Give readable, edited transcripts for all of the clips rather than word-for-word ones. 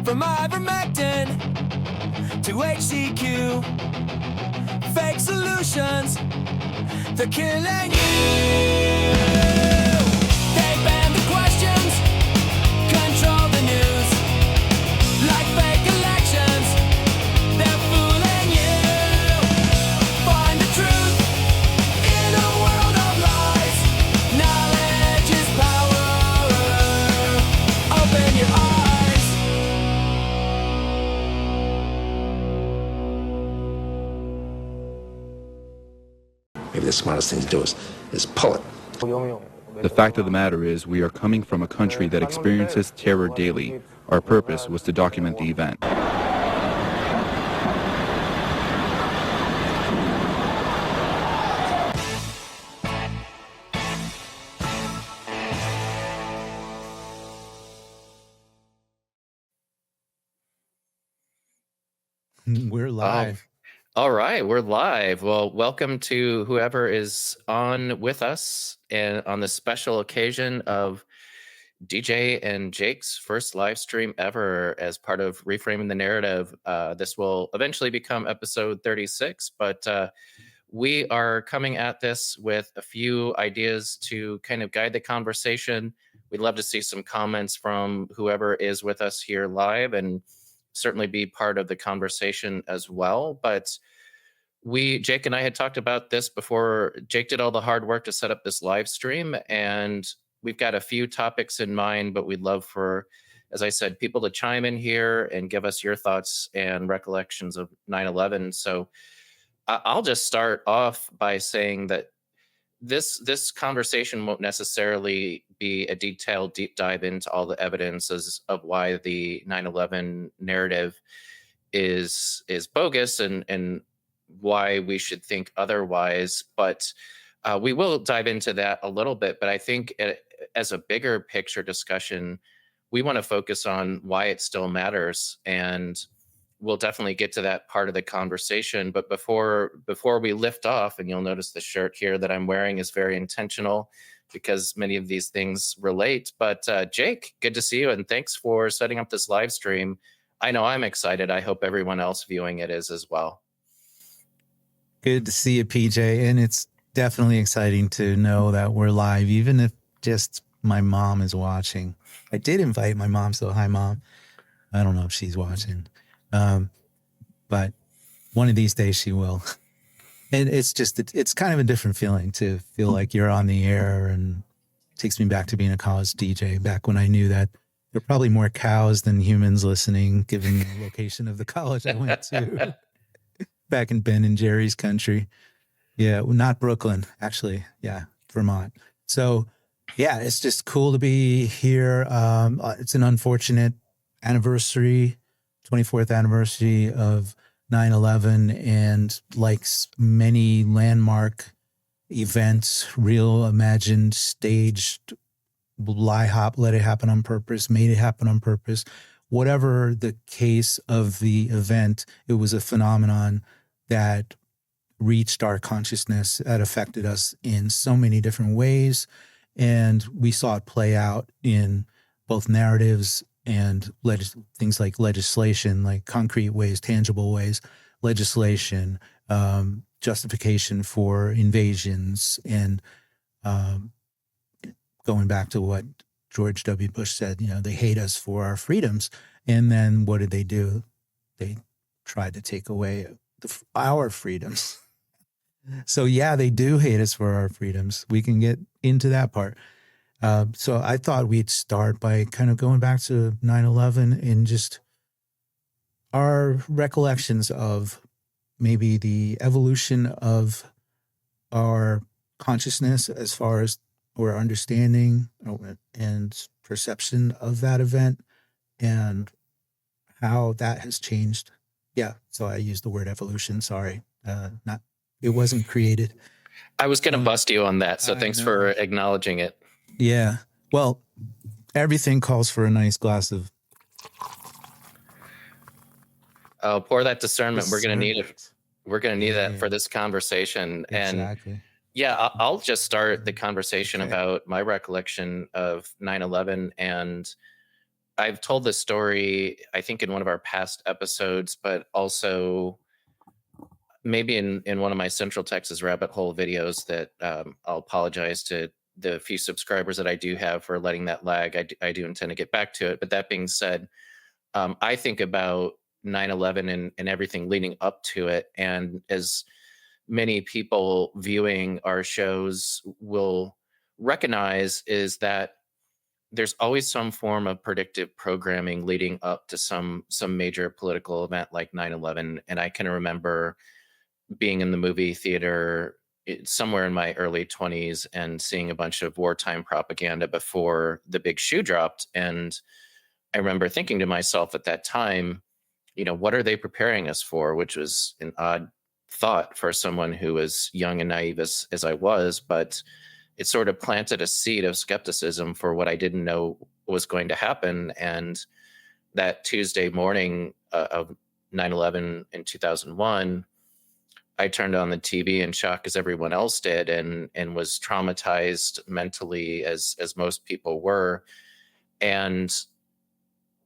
From ivermectin to HCQ, fake solutions, they're killing you. They ban the questions, control the news, like fake elections, they're fooling you. Find the truth in a world of lies, knowledge is power, open your eyes. Maybe the smartest thing to do is pull it. The fact of the matter is, we are coming from a country that experiences terror daily. Our purpose was to document the event. We're live. All right, we're live. Well, welcome to whoever is on with us and on this special occasion of DJ and Jake's first live stream ever as part of Reframing the Narrative. This will eventually become episode 36, but we are coming at this with a few ideas to kind of guide the conversation. We'd love to see some comments from whoever is with us here live and certainly be part of the conversation as well. But Jake and I had talked about this before. Jake did all the hard work to set up this live stream, and we've got a few topics in mind, but we'd love for, as I said, people to chime in here and give us your thoughts and recollections of 9/11. So I'll just start off by saying that this conversation won't necessarily be a detailed deep dive into all the evidences of why the 9/11 narrative is bogus and why we should think otherwise. But we will dive into that a little bit. But I think as a bigger picture discussion, we want to focus on why it still matters. And we'll definitely get to that part of the conversation. But before we lift off, and you'll notice the shirt here that I'm wearing is very intentional because many of these things relate. But Jake, good to see you. And thanks for setting up this live stream. I know I'm excited. I hope everyone else viewing it is as well. Good to see you, PJ. And it's definitely exciting to know that we're live, even if just my mom is watching. I did invite my mom, so hi, Mom. I don't know if she's watching. But one of these days she will. And it's kind of a different feeling to feel like you're on the air, and it takes me back to being a college DJ, back when I knew that there were probably more cows than humans listening, given the location of the college I went to back in Ben and Jerry's country. Yeah, not Brooklyn, actually. Yeah, Vermont. So yeah, it's just cool to be here. It's an unfortunate anniversary, 24th anniversary of 9/11, and like many landmark events, real, imagined, staged, let it happen on purpose, made it happen on purpose. Whatever the case of the event, it was a phenomenon that reached our consciousness, that affected us in so many different ways. And we saw it play out in both narratives and things like legislation, like concrete ways, tangible ways, legislation, justification for invasions, and going back to what George W. Bush said, they hate us for our freedoms. And then what did they do? They tried to take away our freedoms. So yeah, they do hate us for our freedoms. We can get into that part. So I thought we'd start by kind of going back to 9/11 and just our recollections of maybe the evolution of our consciousness as far as our understanding and perception of that event and how that has changed. Yeah, so I used the word evolution. Sorry, it wasn't created. I was going to bust you on that, so thanks for acknowledging it. Yeah. Well, everything calls for a nice glass of. Oh, pour that discernment. We're going to need it. We're going to need that for this conversation. Exactly. And yeah, I'll just start the conversation about my recollection of 9/11. And I've told this story, I think, in one of our past episodes, but also maybe in one of my Central Texas rabbit hole videos that I'll apologize to the few subscribers that I do have for letting that lag. I do intend to get back to it. But that being said, I think about 9/11 and everything leading up to it. And as many people viewing our shows will recognize, is that there's always some form of predictive programming leading up to some major political event like 9/11. And I can remember being in the movie theater somewhere in my early 20s and seeing a bunch of wartime propaganda before the big shoe dropped. And I remember thinking to myself at that time, what are they preparing us for? Which was an odd thought for someone who was young and naive as I was, but it sort of planted a seed of skepticism for what I didn't know was going to happen. And that Tuesday morning of 9/11 in 2001, I turned on the TV in shock as everyone else did, and was traumatized mentally as most people were. And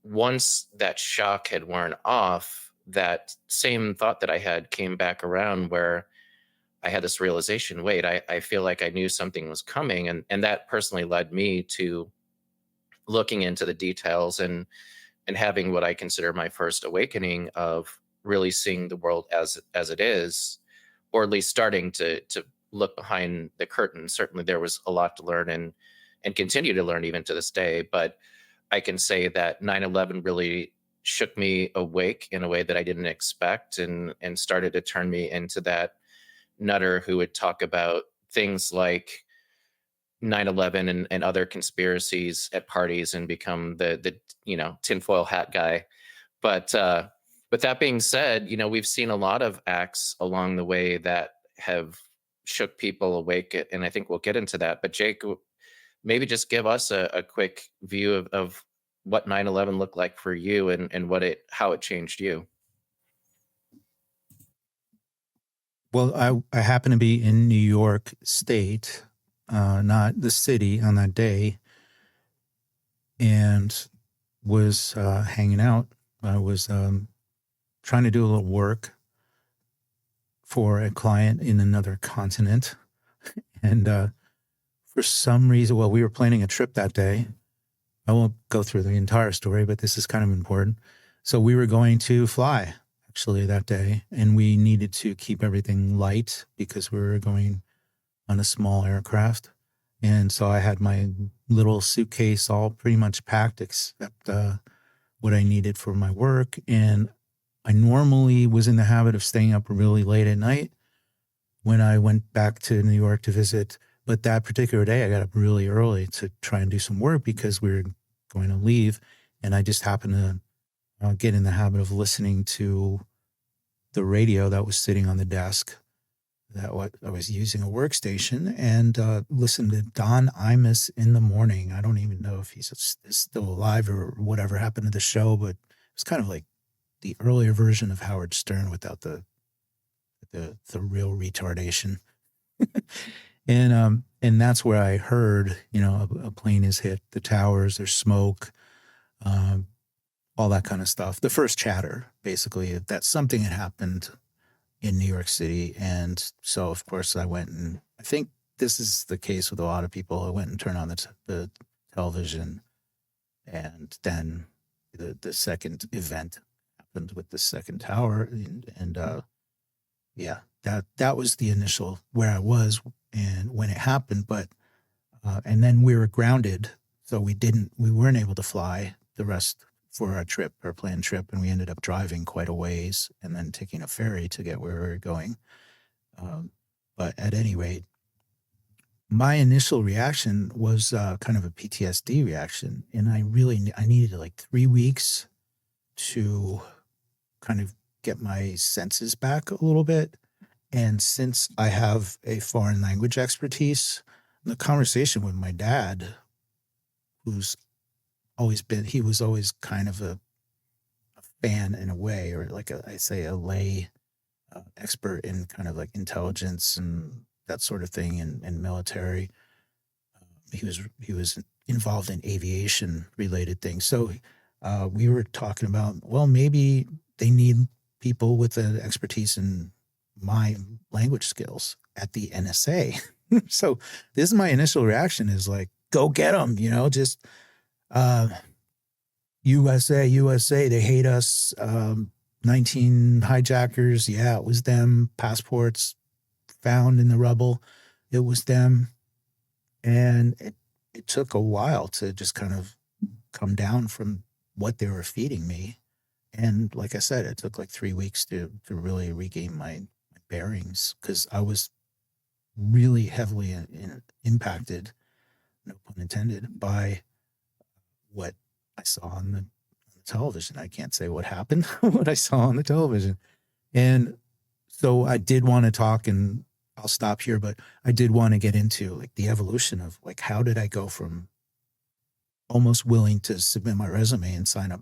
once that shock had worn off, that same thought that I had came back around, where I had this realization, wait, I feel like I knew something was coming. And that personally led me to looking into the details and having what I consider my first awakening of really seeing the world as it is, or at least starting to look behind the curtain. Certainly there was a lot to learn and continue to learn even to this day. But I can say that 9/11 really shook me awake in a way that I didn't expect, and started to turn me into that nutter who would talk about things like 9/11 and other conspiracies at parties and become the tinfoil hat guy. But that being said, we've seen a lot of acts along the way that have shook people awake, and I think we'll get into that. But Jake, maybe just give us a quick view of what 9/11 looked like for you, and how it changed you. Well, I happen to be in New York State, not the city, on that day, and was hanging out. I was trying to do a little work for a client in another continent. And for some reason, we were planning a trip that day. I won't go through the entire story, but this is kind of important. So we were going to fly actually that day, and we needed to keep everything light because we were going on a small aircraft. And so I had my little suitcase all pretty much packed except what I needed for my work. And I normally was in the habit of staying up really late at night when I went back to New York to visit. But that particular day, I got up really early to try and do some work because we were going to leave. And I just happened to get in the habit of listening to the radio that was sitting on the desk, that I was using a workstation, and listened to Don Imus in the morning. I don't even know if he's still alive or whatever happened to the show, but it's kind of like the earlier version of Howard Stern without the real retardation. And that's where I heard, a plane has hit the towers, there's smoke, all that kind of stuff. The first chatter, basically, that something had happened in New York City. And so, of course, I went, and I think this is the case with a lot of people. I went and turned on the television, and then the second event happened with the second tower. And yeah, that was the initial where I was and when it happened. But and then we were grounded, so we weren't able to fly the rest for our planned trip, and we ended up driving quite a ways and then taking a ferry to get where we were going. But at any rate, my initial reaction was kind of a PTSD reaction, and I needed like 3 weeks to kind of get my senses back a little bit. And since I have a foreign language expertise, the conversation with my dad, he was always kind of a fan in a way, or like a lay expert in kind of like intelligence and that sort of thing, and military. He was involved in aviation related things. So we were talking about, well, maybe they need people with an expertise in my language skills at the NSA. So this is my initial reaction is like, go get them, just USA, USA, they hate us. 19 hijackers. Yeah, it was them. Passports found in the rubble. It was them. And it took a while to just kind of come down from what they were feeding me. And like I said, it took like 3 weeks to really regain my bearings because I was really heavily impacted, no pun intended, by what I saw on the television. I can't say what happened, what I saw on the television. And so I did want to talk, and I'll stop here, but I did want to get into like the evolution of like, how did I go from almost willing to submit my resume and sign up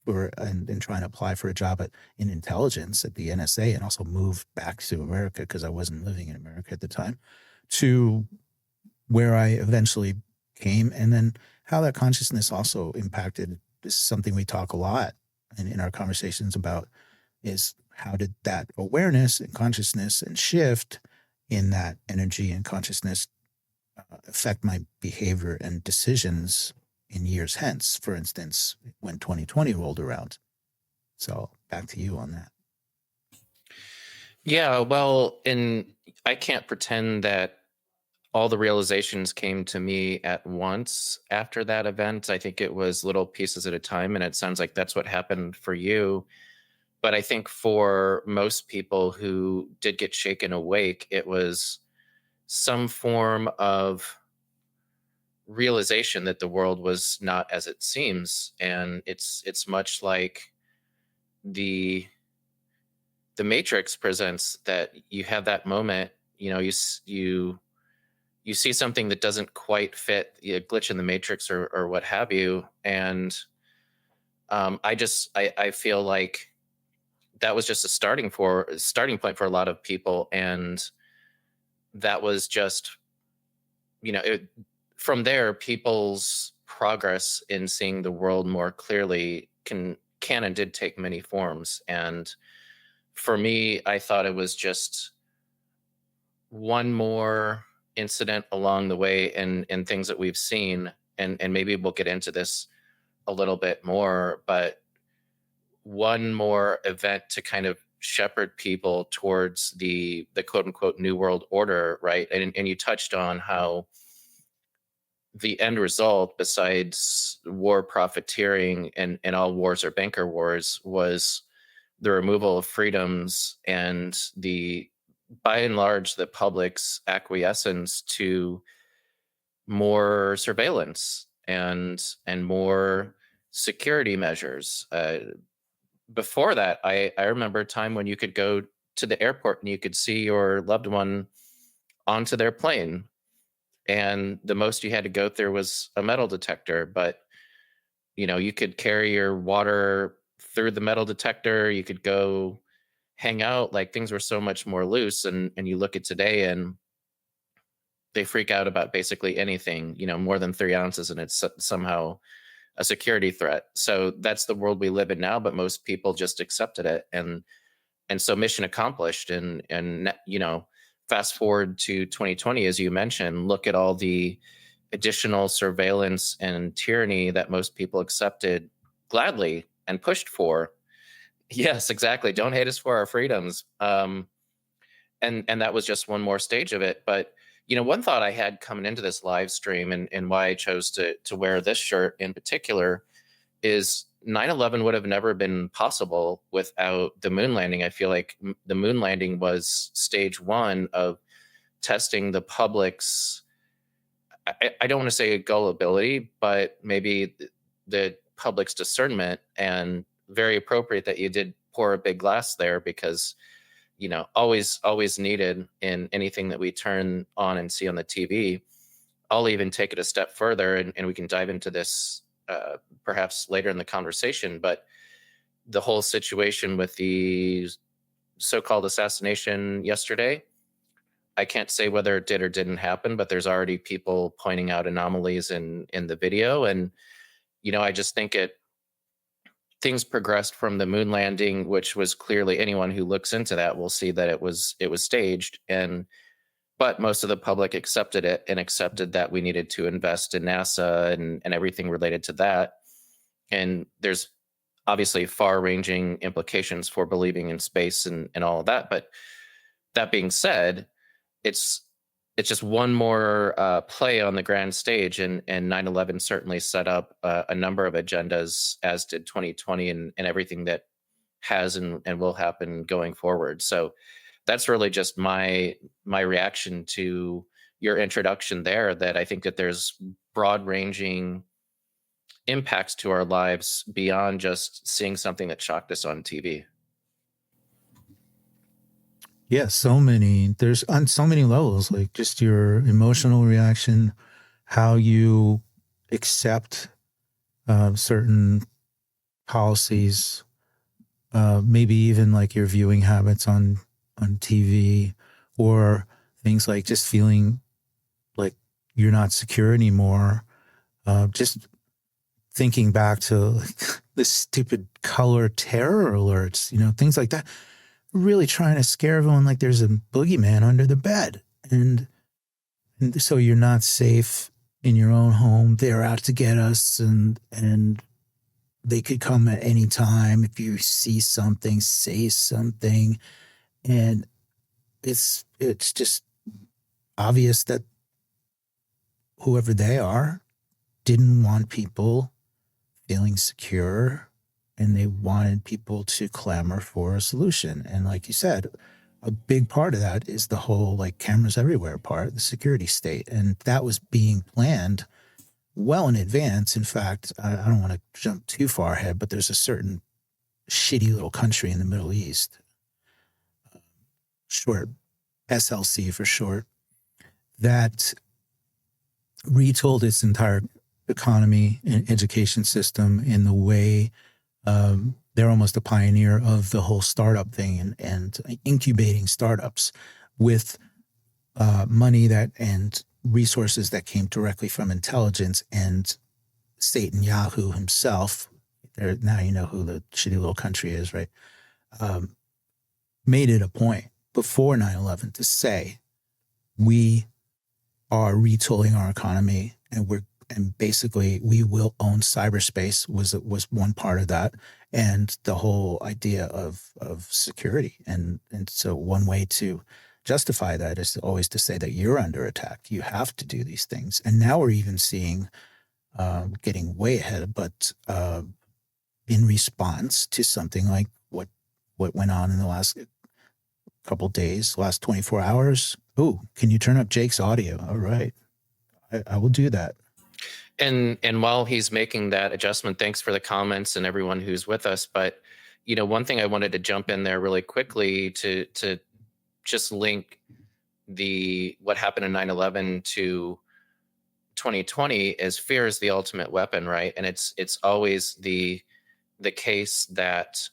and try and apply for a job in intelligence at the NSA, and also move back to America because I wasn't living in America at the time, to where I eventually came, and then how that consciousness also impacted. This is something we talk a lot in our conversations about, is how did that awareness and consciousness and shift in that energy and consciousness affect my behavior and decisions in years hence, for instance, when 2020 rolled around. So back to you on that. Yeah, well, and I can't pretend that all the realizations came to me at once after that event. I think it was little pieces at a time, and it sounds like that's what happened for you. But I think for most people who did get shaken awake, it was some form of realization that the world was not as it seems. And it's much like the Matrix presents, that you have that moment, you see something that doesn't quite fit, a glitch in the matrix or what have you. And I feel like that was just a starting point for a lot of people. And that was just, from there, people's progress in seeing the world more clearly can and did take many forms. And for me, I thought it was just one more incident along the way, and things that we've seen, and maybe we'll get into this a little bit more, but one more event to kind of shepherd people towards the quote unquote new world order, right? And you touched on how the end result, besides war profiteering and all wars are banker wars, was the removal of freedoms and by and large, the public's acquiescence to more surveillance and more security measures. Before that, I remember a time when you could go to the airport and you could see your loved one onto their plane, and the most you had to go through was a metal detector. But you could carry your water through the metal detector. You could go hang out. Like, things were so much more loose. And you look at today, and they freak out about basically anything, more than 3 ounces, and it's somehow a security threat. So that's the world we live in now, but most people just accepted it. And so mission accomplished. And fast forward to 2020, as you mentioned, look at all the additional surveillance and tyranny that most people accepted gladly and pushed for. Yes, exactly. Don't hate us for our freedoms. And that was just one more stage of it. But one thought I had coming into this live stream, and why I chose to wear this shirt in particular, is 9/11 would have never been possible without the moon landing. I feel like the moon landing was stage one of testing the public's, I don't want to say gullibility, but maybe the public's discernment. And very appropriate that you did pour a big glass there, because always needed in anything that we turn on and see on the TV. I'll even take it a step further, and we can dive into this perhaps later in the conversation. But the whole situation with the so-called assassination yesterday, I can't say whether it did or didn't happen, but there's already people pointing out anomalies in the video. And I just think things progressed from the moon landing, which was clearly, anyone who looks into that will see that it was staged, but most of the public accepted it and accepted that we needed to invest in NASA and everything related to that. And there's obviously far-ranging implications for believing in space and all of that. But that being said, it's just one more play on the grand stage, and 9/11 certainly set up a number of agendas, as did 2020 and everything that has and will happen going forward. So that's really just my reaction to your introduction there, that I think that there's broad-ranging impacts to our lives beyond just seeing something that shocked us on TV. Yeah, so many. There's on so many levels, like just your emotional reaction, how you accept certain policies, maybe even like your viewing habits on TV, or things like just feeling like you're not secure anymore. Just thinking back to like the stupid color terror alerts, things like that. Really trying to scare everyone like there's a boogeyman under the bed. And so you're not safe in your own home. They're out to get us, and they could come at any time. If you see something, say something. And it's just obvious that whoever they are didn't want people feeling secure, and they wanted people to clamor for a solution. And like you said, a big part of that is the whole like cameras everywhere part, the security state. And that was being planned well in advance. In fact, I don't want to jump too far ahead, but there's a certain shitty little country in the Middle East, short SLC for short, that retold its entire economy and education system in the way they're almost a pioneer of the whole startup thing and incubating startups with money and resources that came directly from intelligence. And Satan Yahoo himself, now you know who the shitty little country is, right? Made it a point before 9/11 to say, we are retooling our economy, and basically we will own cyberspace was one part of that, and the whole idea of security. And so one way to justify that is always to say that you're under attack. You have to do these things. And now we're even seeing, getting way ahead, but in response to something like what went on in the last couple of days, last 24 hours. Oh, can you turn up Jake's audio? All right. I will do that. And while he's making that adjustment, thanks for the comments and everyone who's with us. But, one thing I wanted to jump in there really quickly to just link what happened in 9/11 to 2020 is fear is the ultimate weapon, right? And it's always the case that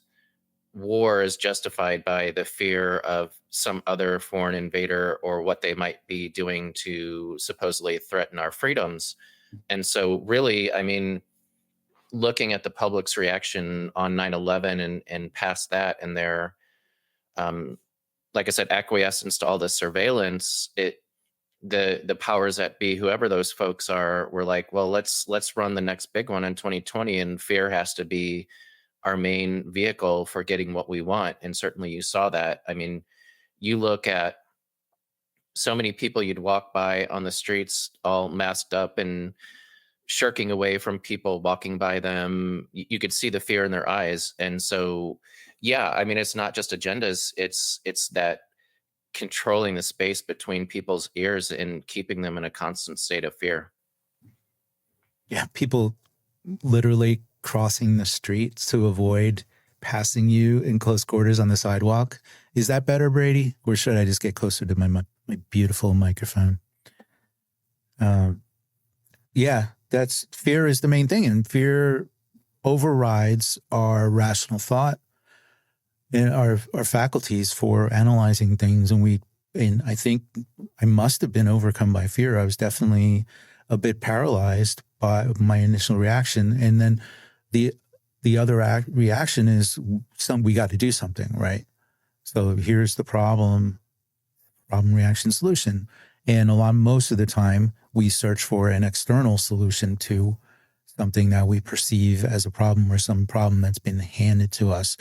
war is justified by the fear of some other foreign invader or what they might be doing to supposedly threaten our freedoms. And so really, I mean, looking at the public's reaction on 9/11 and past that, and their, like I said, acquiescence to all this surveillance, the powers that be, whoever those folks are, were like, well, let's run the next big one in 2020, and fear has to be our main vehicle for getting what we want. And certainly you saw that. I mean, you look at so many people you'd walk by on the streets all masked up and shirking away from people walking by them. You could see the fear in their eyes. And so, yeah, I mean, it's not just agendas. It's that controlling the space between people's ears and keeping them in a constant state of fear. Yeah, people literally crossing the streets to avoid passing you in close quarters on the sidewalk. Is that better, Brady? Or should I just get closer to my beautiful microphone? Yeah, that's fear is the main thing. And fear overrides our rational thought and our faculties for analyzing things. And I think I must have been overcome by fear. I was definitely a bit paralyzed by my initial reaction, and then the other reaction is we got to do something, right? So here's the problem reaction solution. And most of the time we search for an external solution to something that we perceive as a problem, or some problem that's been handed to us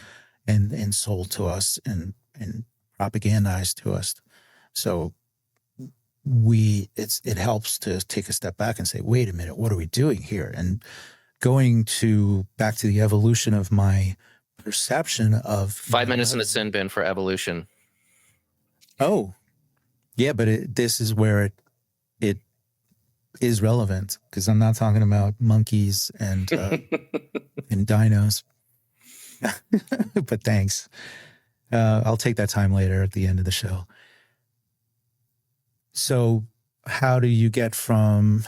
and sold to us and propagandized to us. So it helps to take a step back and say, wait a minute, what are we doing here? And going back to the evolution of my perception of 5 minutes in the sin bin for evolution. Oh, yeah, but this is where it is relevant, because I'm not talking about monkeys and and dinos. But thanks. I'll take that time later at the end of the show. So how do you get from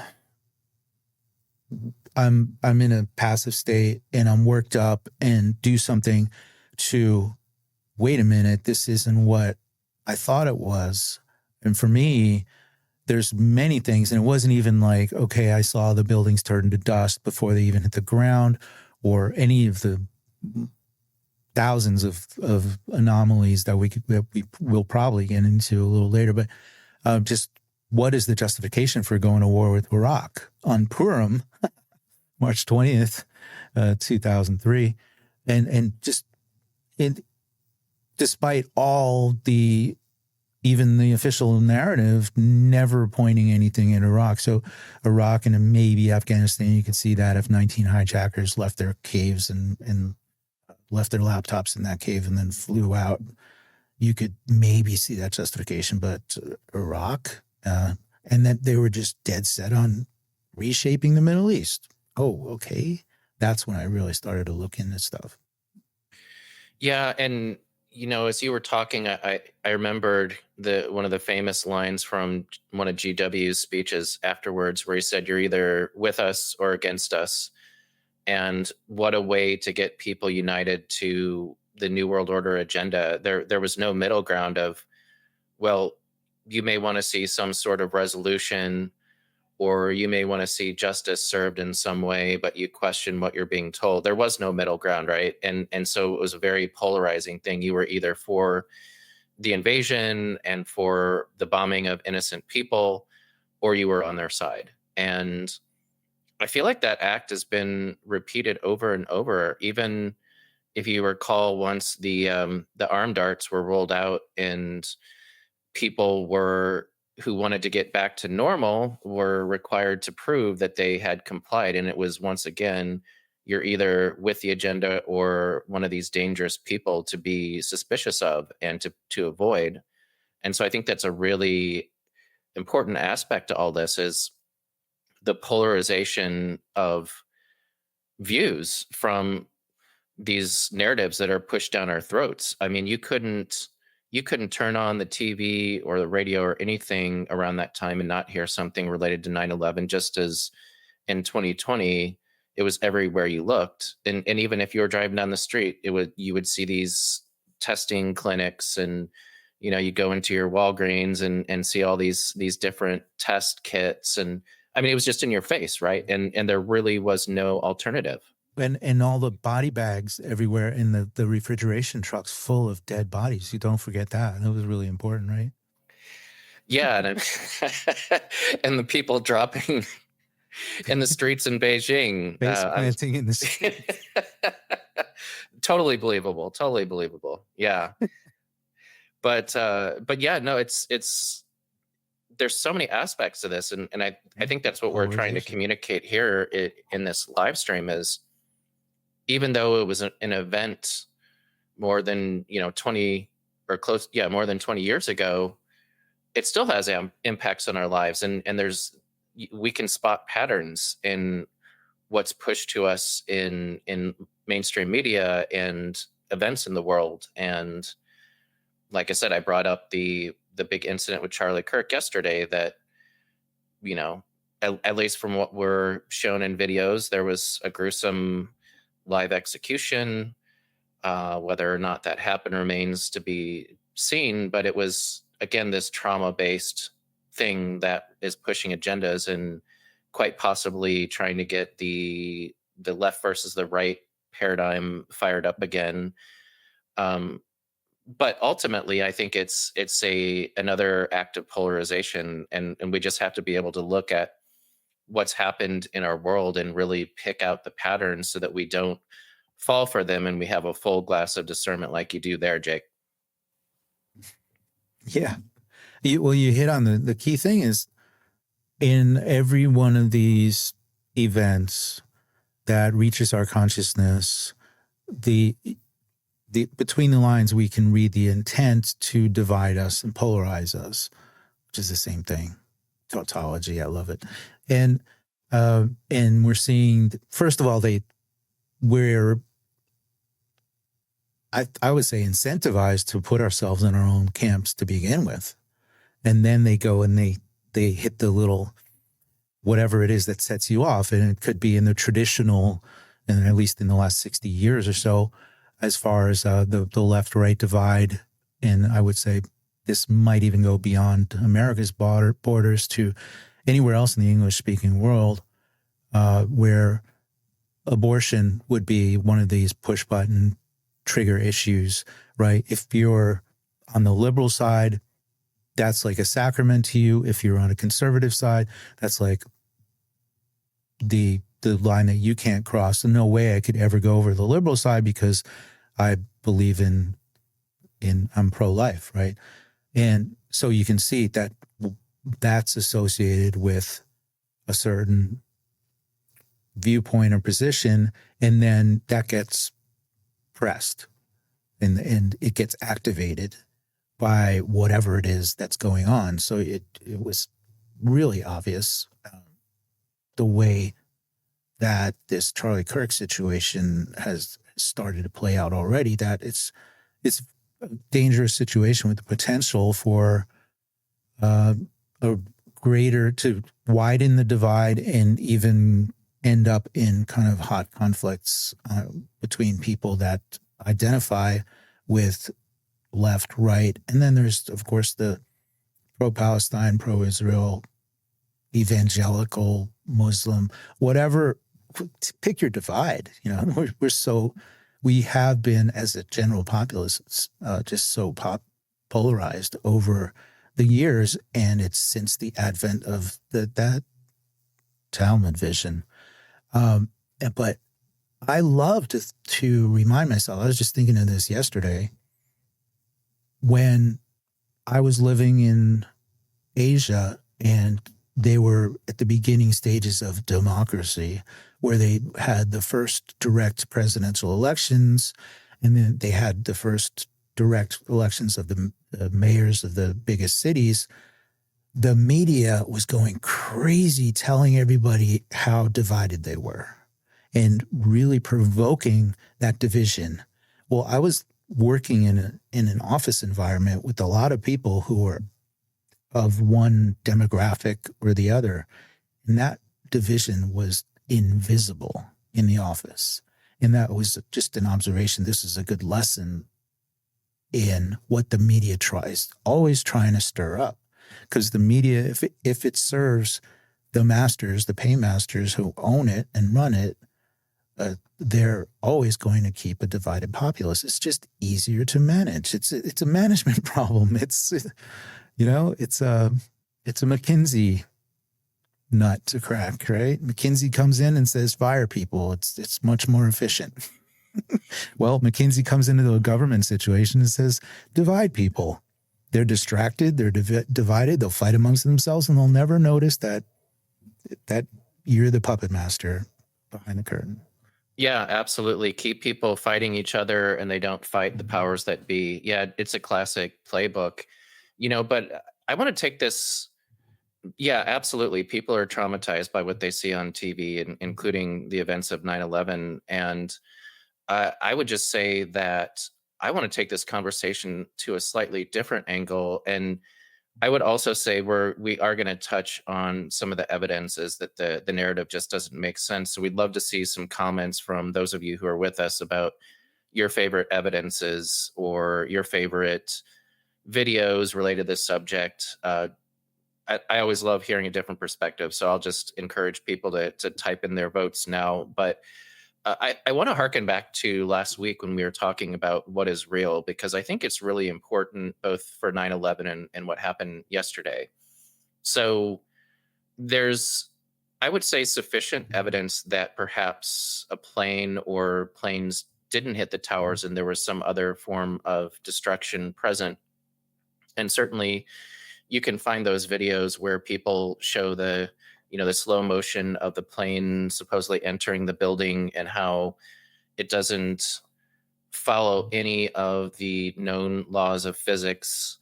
I'm in a passive state and I'm worked up and do something to, wait a minute, this isn't what I thought it was. And for me, there's many things, and it wasn't even like, okay, I saw the buildings turn to dust before they even hit the ground, or any of the thousands of anomalies that we will probably get into a little later. But just what is the justification for going to war with Iraq on Purim, March 20th, 2003, and just despite all even the official narrative never pointing anything at Iraq. So Iraq and maybe Afghanistan, you can see that F-19 hijackers left their caves and left their laptops in that cave and then flew out. You could maybe see that justification, but Iraq, and that they were just dead set on reshaping the Middle East. Oh, okay. That's when I really started to look into stuff. Yeah, and as you were talking, I remembered one of the famous lines from one of GW's speeches afterwards, where he said, "You're either with us or against us." And what a way to get people united to the New World Order agenda. There was no middle ground of, well, you may want to see some sort of resolution, or you may want to see justice served in some way, but you question what you're being told. There was no middle ground, right? And so it was a very polarizing thing. You were either for the invasion and for the bombing of innocent people, or you were on their side. And I feel like that act has been repeated over and over. Even if you recall, once the armed darts were rolled out and people who wanted to get back to normal were required to prove that they had complied. And it was, once again, you're either with the agenda or one of these dangerous people to be suspicious of and to avoid. And so I think that's a really important aspect to all this, is the polarization of views from these narratives that are pushed down our throats. I mean, you couldn't turn on the TV or the radio or anything around that time and not hear something related to 9/11, just as in 2020, it was everywhere you looked. And even if you were driving down the street, you would see these testing clinics, and you go into your Walgreens and see all these different test kits. And I mean, it was just in your face, right? And there really was no alternative. And all the body bags everywhere in the refrigeration trucks full of dead bodies. You don't forget that. That was really important, right? Yeah. And the people dropping in the streets in Beijing. Face planting in the streets. Totally believable. Totally believable. Yeah. But yeah, no, it's there's so many aspects to this. And I think that's what we're trying to communicate here in this live stream is, even though it was an event more than 20 or close, more than 20 years ago, it still has impacts on our lives, and we can spot patterns in what's pushed to us in mainstream media and events in the world. And like I said, I brought up the big incident with Charlie Kirk yesterday that, at least from what were shown in videos, there was a gruesome live execution. Whether or not that happened remains to be seen, but it was, again, this trauma-based thing that is pushing agendas and quite possibly trying to get the left versus the right paradigm fired up again. But ultimately, I think it's another act of polarization, and we just have to be able to look at what's happened in our world and really pick out the patterns so that we don't fall for them, and we have a full glass of discernment like you do there, Jake. Yeah. You hit on the key thing is in every one of these events that reaches our consciousness, the between the lines, we can read the intent to divide us and polarize us, which is the same thing. Tautology, I love it. And we're seeing, first of all, we're I would say incentivized to put ourselves in our own camps to begin with. And then they go and they hit the little whatever it is that sets you off. And it could be in the traditional, and at least in the last 60 years or so, as far as the left-right divide. And I would say this might even go beyond America's borders to anywhere else in the English-speaking world, where abortion would be one of these push-button trigger issues, right? If you're on the liberal side, that's like a sacrament to you. If you're on a conservative side, that's like the line that you can't cross. And no way I could ever go over the liberal side because I believe in I'm pro-life, right? And so you can see that that's associated with a certain viewpoint or position, and then that gets pressed and it gets activated by whatever it is that's going on. So it was really obvious the way that this Charlie Kirk situation has started to play out already, that it's a dangerous situation with the potential for a greater to widen the divide and even end up in kind of hot conflicts between people that identify with left, right. And then there's, of course, the pro-Palestine, pro-Israel, evangelical, Muslim, whatever, pick your divide. You know, we have been as a general populace just so polarized over the years. And it's since the advent of that Talmud vision. But I love to remind myself, I was just thinking of this yesterday, when I was living in Asia and they were at the beginning stages of democracy, where they had the first direct presidential elections, and then they had the first direct elections of the mayors of the biggest cities. The media was going crazy telling everybody how divided they were and really provoking that division. Well, I was working in an office environment with a lot of people who were of one demographic or the other, and that division was invisible in the office. And that was just an observation. This is a good lesson in what the media always trying to stir up. Because the media, if it serves the masters, the paymasters who own it and run it, they're always going to keep a divided populace. It's just easier to manage. It's a management problem. It's a McKinsey nut to crack, right? McKinsey comes in and says, fire people. It's much more efficient. Well, McKinsey comes into the government situation and says, divide people. They're distracted. They're divided. They'll fight amongst themselves, and they'll never notice that you're the puppet master behind the curtain. Yeah, absolutely. Keep people fighting each other, and they don't fight the powers that be. Yeah, it's a classic playbook, but I want to take this. Yeah, absolutely. People are traumatized by what they see on TV, including the events of 9/11. And I would just say that I want to take this conversation to a slightly different angle. And I would also say we are going to touch on some of the evidences that the narrative just doesn't make sense. So we'd love to see some comments from those of you who are with us about your favorite evidences or your favorite videos related to this subject. I always love hearing a different perspective. So I'll just encourage people to type in their votes now. But I want to harken back to last week when we were talking about what is real, because I think it's really important both for 9/11 and what happened yesterday. So there's, I would say, sufficient evidence that perhaps a plane or planes didn't hit the towers and there was some other form of destruction present. And certainly you can find those videos where people show the, the slow motion of the plane supposedly entering the building and how it doesn't follow any of the known laws of physics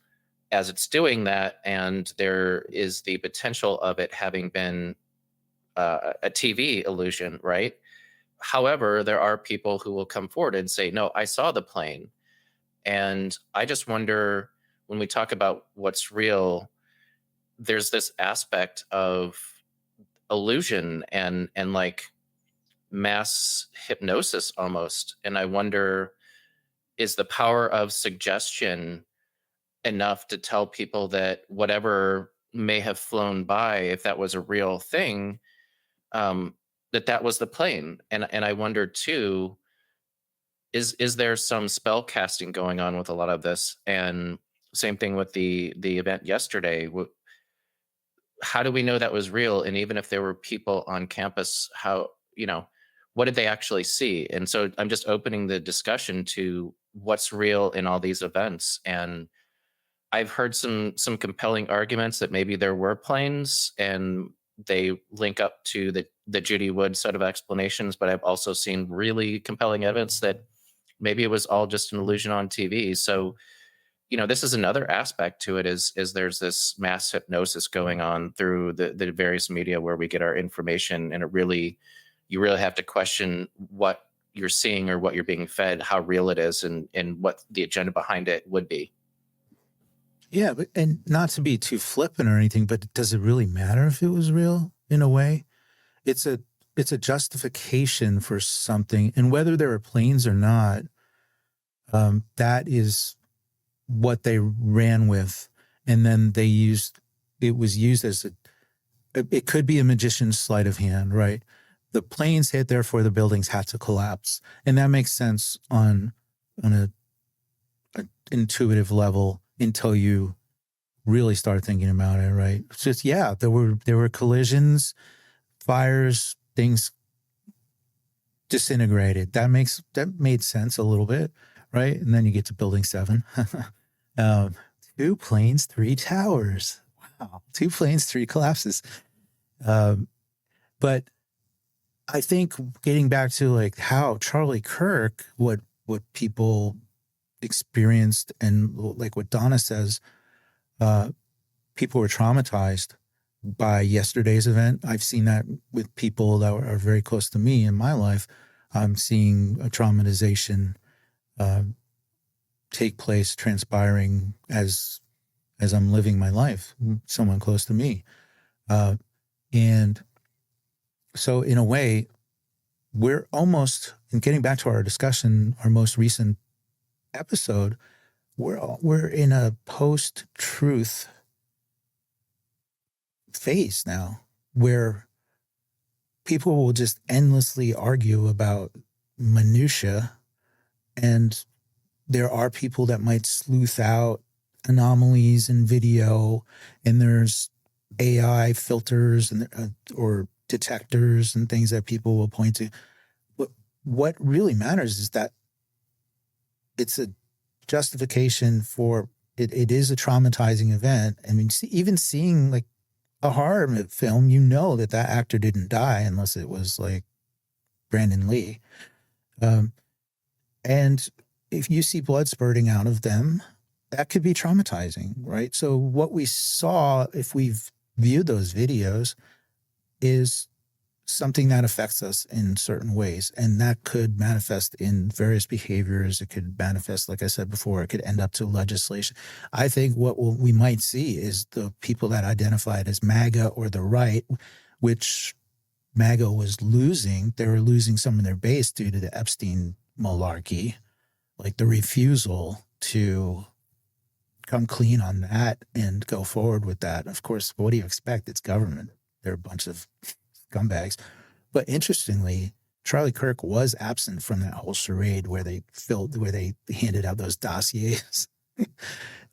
as it's doing that. And there is the potential of it having been a TV illusion, right? However, there are people who will come forward and say, no, I saw the plane. And I just wonder, when we talk about what's real, there's this aspect of illusion and like mass hypnosis almost. And I wonder, is the power of suggestion enough to tell people that whatever may have flown by, if that was a real thing, that was the plane? And I wonder too, is there some spell casting going on with a lot of this? And same thing with the event yesterday. How do we know that was real? And even if there were people on campus, how, what did they actually see? And so I'm just opening the discussion to what's real in all these events. And I've heard some compelling arguments that maybe there were planes and they link up to the Judy Wood set of explanations, but I've also seen really compelling evidence that maybe it was all just an illusion on TV. So, this is another aspect to it, is there's this mass hypnosis going on through the various media where we get our information, and you really have to question what you're seeing or what you're being fed, how real it is, and what the agenda behind it would be. Yeah, and not to be too flippant or anything, but does it really matter if it was real in a way? It's a justification for something, and whether there are planes or not, that is what they ran with, and then it was used as it could be a magician's sleight of hand, right? The planes hit, therefore the buildings had to collapse, and that makes sense on a intuitive level until you really start thinking about it, right? It's just, there were collisions, fires, things disintegrated. That made sense a little bit, right? And then you get to Building 7. 2 planes, 3 towers. Wow. 2 planes, 3 collapses. But I think getting back to like how Charlie Kirk, what people experienced, and like what Donna says, people were traumatized by yesterday's event. I've seen that with people that are very close to me in my life. I'm seeing a traumatization take place, transpiring as I'm living my life, someone close to me. And so in a way, we're almost, in getting back to our discussion, our most recent episode, we're in a post-truth phase now where people will just endlessly argue about minutia, and there are people that might sleuth out anomalies in video, and there's AI filters and or detectors and things that people will point to. But what really matters is that it's a justification for it. It is a traumatizing event. I mean, even seeing like a horror film, that actor didn't die unless it was like Brandon Lee. And if you see blood spurting out of them, that could be traumatizing, right? So what we saw, if we've viewed those videos, is something that affects us in certain ways. And that could manifest in various behaviors. It could manifest, like I said before, it could end up to legislation. I think what we might see is the people that identified as MAGA or the right, which MAGA was losing. They were losing some of their base due to the Epstein malarkey, like the refusal to come clean on that and go forward with that. Of course, what do you expect? It's government. They're a bunch of scumbags. But interestingly, Charlie Kirk was absent from that whole charade where they handed out those dossiers.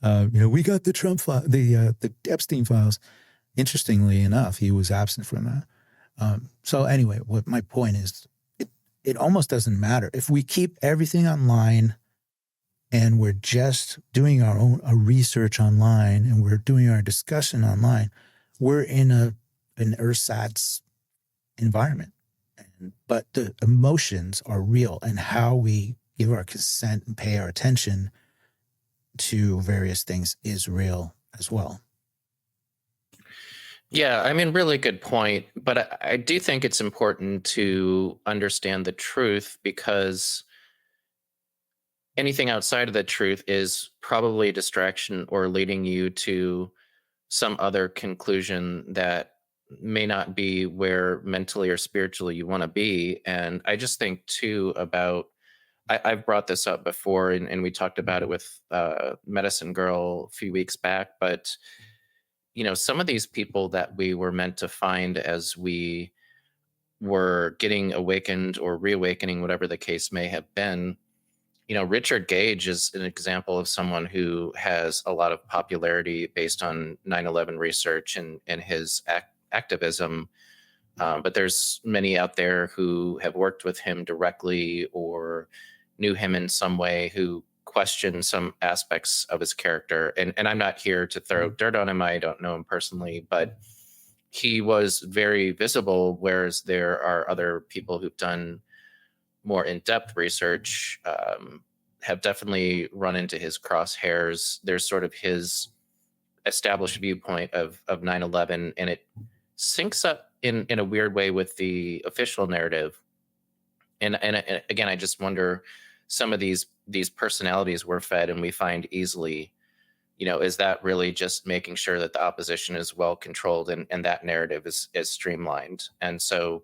We got the Trump file, the Epstein files. Interestingly enough, he was absent from that. So anyway, what my point is, it almost doesn't matter if we keep everything online and we're just doing our own research online and we're doing our discussion online. We're in an ersatz environment, but the emotions are real, and how we give our consent and pay our attention to various things is real as well. Yeah, I mean, really good point. But I do think it's important to understand the truth, because anything outside of the truth is probably a distraction or leading you to some other conclusion that may not be where mentally or spiritually you want to be. And I just think too about, I've brought this up before, and we talked about it with Medicine Girl a few weeks back, but some of these people that we were meant to find as we were getting awakened or reawakening, whatever the case may have been. Richard Gage is an example of someone who has a lot of popularity based on 9/11 research and his activism. But there's many out there who have worked with him directly or knew him in some way who question some aspects of his character. And I'm not here to throw dirt on him. I don't know him personally, but he was very visible, whereas there are other people who've done more in-depth research, have definitely run into his crosshairs. There's sort of his established viewpoint of 9/11, and it syncs up in a weird way with the official narrative. And again, I just wonder, some of these personalities we're fed and we find easily, is that really just making sure that the opposition is well controlled and that narrative is streamlined? And so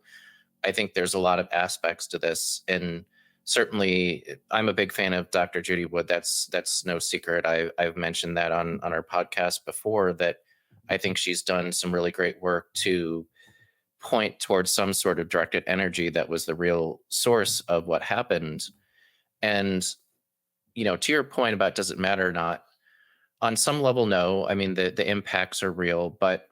I think there's a lot of aspects to this. And certainly I'm a big fan of Dr. Judy Wood. That's no secret. I've mentioned that on our podcast before, that I think she's done some really great work to point towards some sort of directed energy that was the real source of what happened. And, to your point about does it matter or not, on some level, no. I mean, the impacts are real, but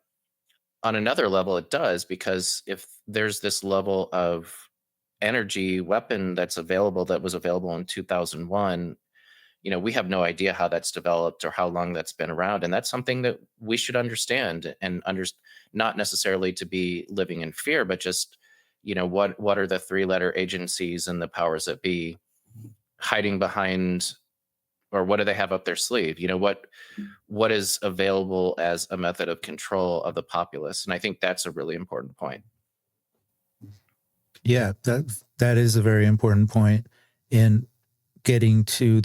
on another level, it does, because if there's this level of energy weapon that was available in 2001, we have no idea how that's developed or how long that's been around. And that's something that we should understand, and not necessarily to be living in fear, but just, what are the 3-letter agencies and the powers that be hiding behind, or what do they have up their sleeve? What is available as a method of control of the populace? And I think that's a really important point. Yeah, that is a very important point in getting to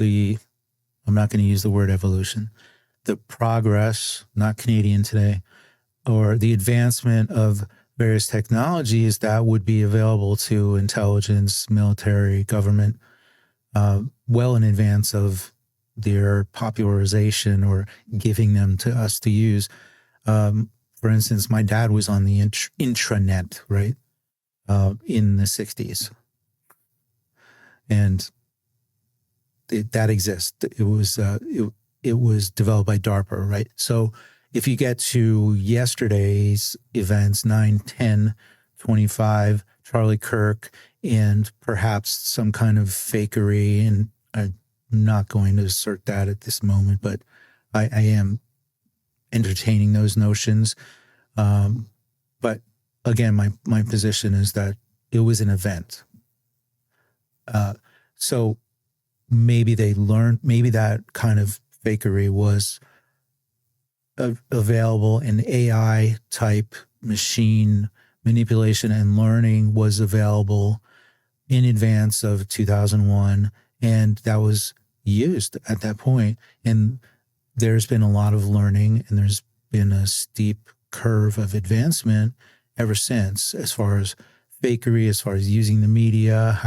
I'm not going to use the word evolution, the progress, not Canadian today, or the advancement of various technologies that would be available to intelligence, military, government, well in advance of their popularization or giving them to us to use. For instance, my dad was on the intranet, right, in the 60s. And that exists. It was developed by DARPA, right? So if you get to yesterday's events, 9/10/25, Charlie Kirk, and perhaps some kind of fakery, and I'm not going to assert that at this moment, but I am entertaining those notions. But again, my position is that it was an event. So maybe they learned, maybe that kind of fakery was available, in AI type machine manipulation and learning was available in advance of 2001. And that was used at that point. And there's been a lot of learning, and there's been a steep curve of advancement ever since, as far as fakery as far as using the media,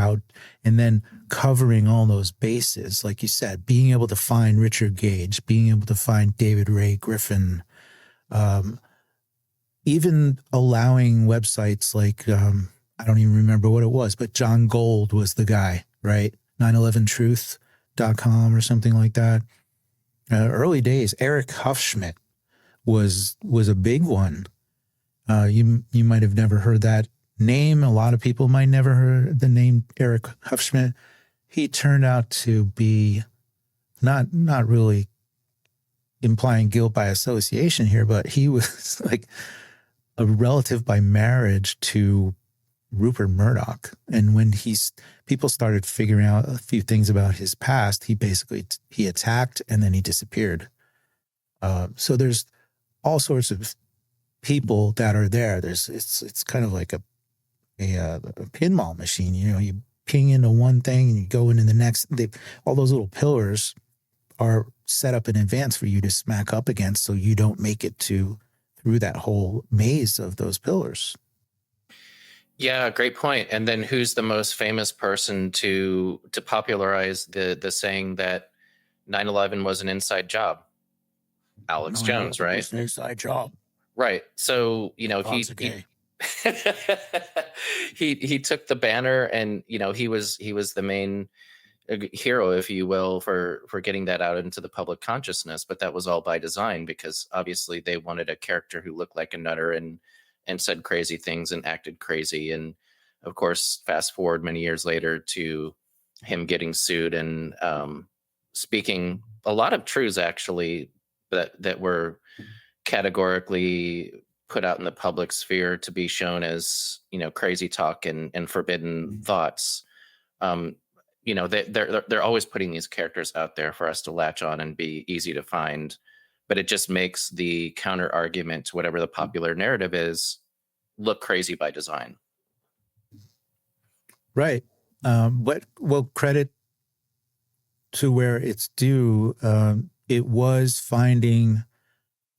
and then covering all those bases, like you said, being able to find Richard Gage, being able to find David Ray Griffin, even allowing websites like, I don't even remember what it was, but John Gold was the guy, right? 911truth.com or something like that. Early days, Eric Huffschmidt was a big one. You might have never heard that name. A lot of people might never heard the name Eric Huffschmidt. He turned out to be not really implying guilt by association here, but he was like a relative by marriage to Rupert Murdoch. And when people started figuring out a few things about his past, he attacked and then he disappeared. So there's all sorts of people that are there. It's kind of like a pinball machine. You ping into one thing and you go into the next. All those little pillars are set up in advance for you to smack up against, so you don't make it through that whole maze of those pillars. Yeah, great point. And then who's the most famous person to popularize the saying that 9/11 was an inside job? Alex Jones, right? It's an inside job. Right. So, he took the banner, and he was the main hero, if you will, for getting that out into the public consciousness. But that was all by design, because obviously they wanted a character who looked like a nutter and said crazy things and acted crazy. And of course, fast forward many years later to him getting sued and speaking a lot of truths, actually, that were categorically put out in the public sphere to be shown as, crazy talk and forbidden thoughts. They're always putting these characters out there for us to latch on and be easy to find, but it just makes the counter argument to whatever the popular narrative is look crazy by design. Right. Credit to where it's due. It was finding,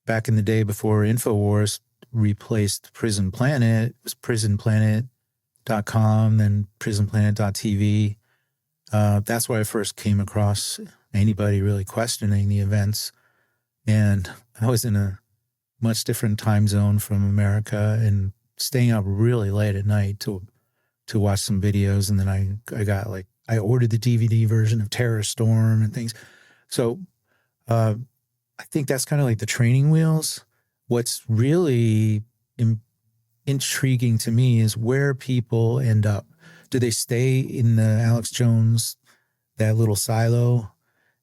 back in the day before InfoWars replaced Prison Planet, it was prisonplanet.com, then prisonplanet.tv. That's where I first came across anybody really questioning the events. And I was in a much different time zone from America and staying up really late at night to watch some videos. And then I ordered the DVD version of Terror Storm and things. So I think that's kind of like the training wheels. What's really intriguing to me is where people end up. Do they stay in the Alex Jones, that little silo,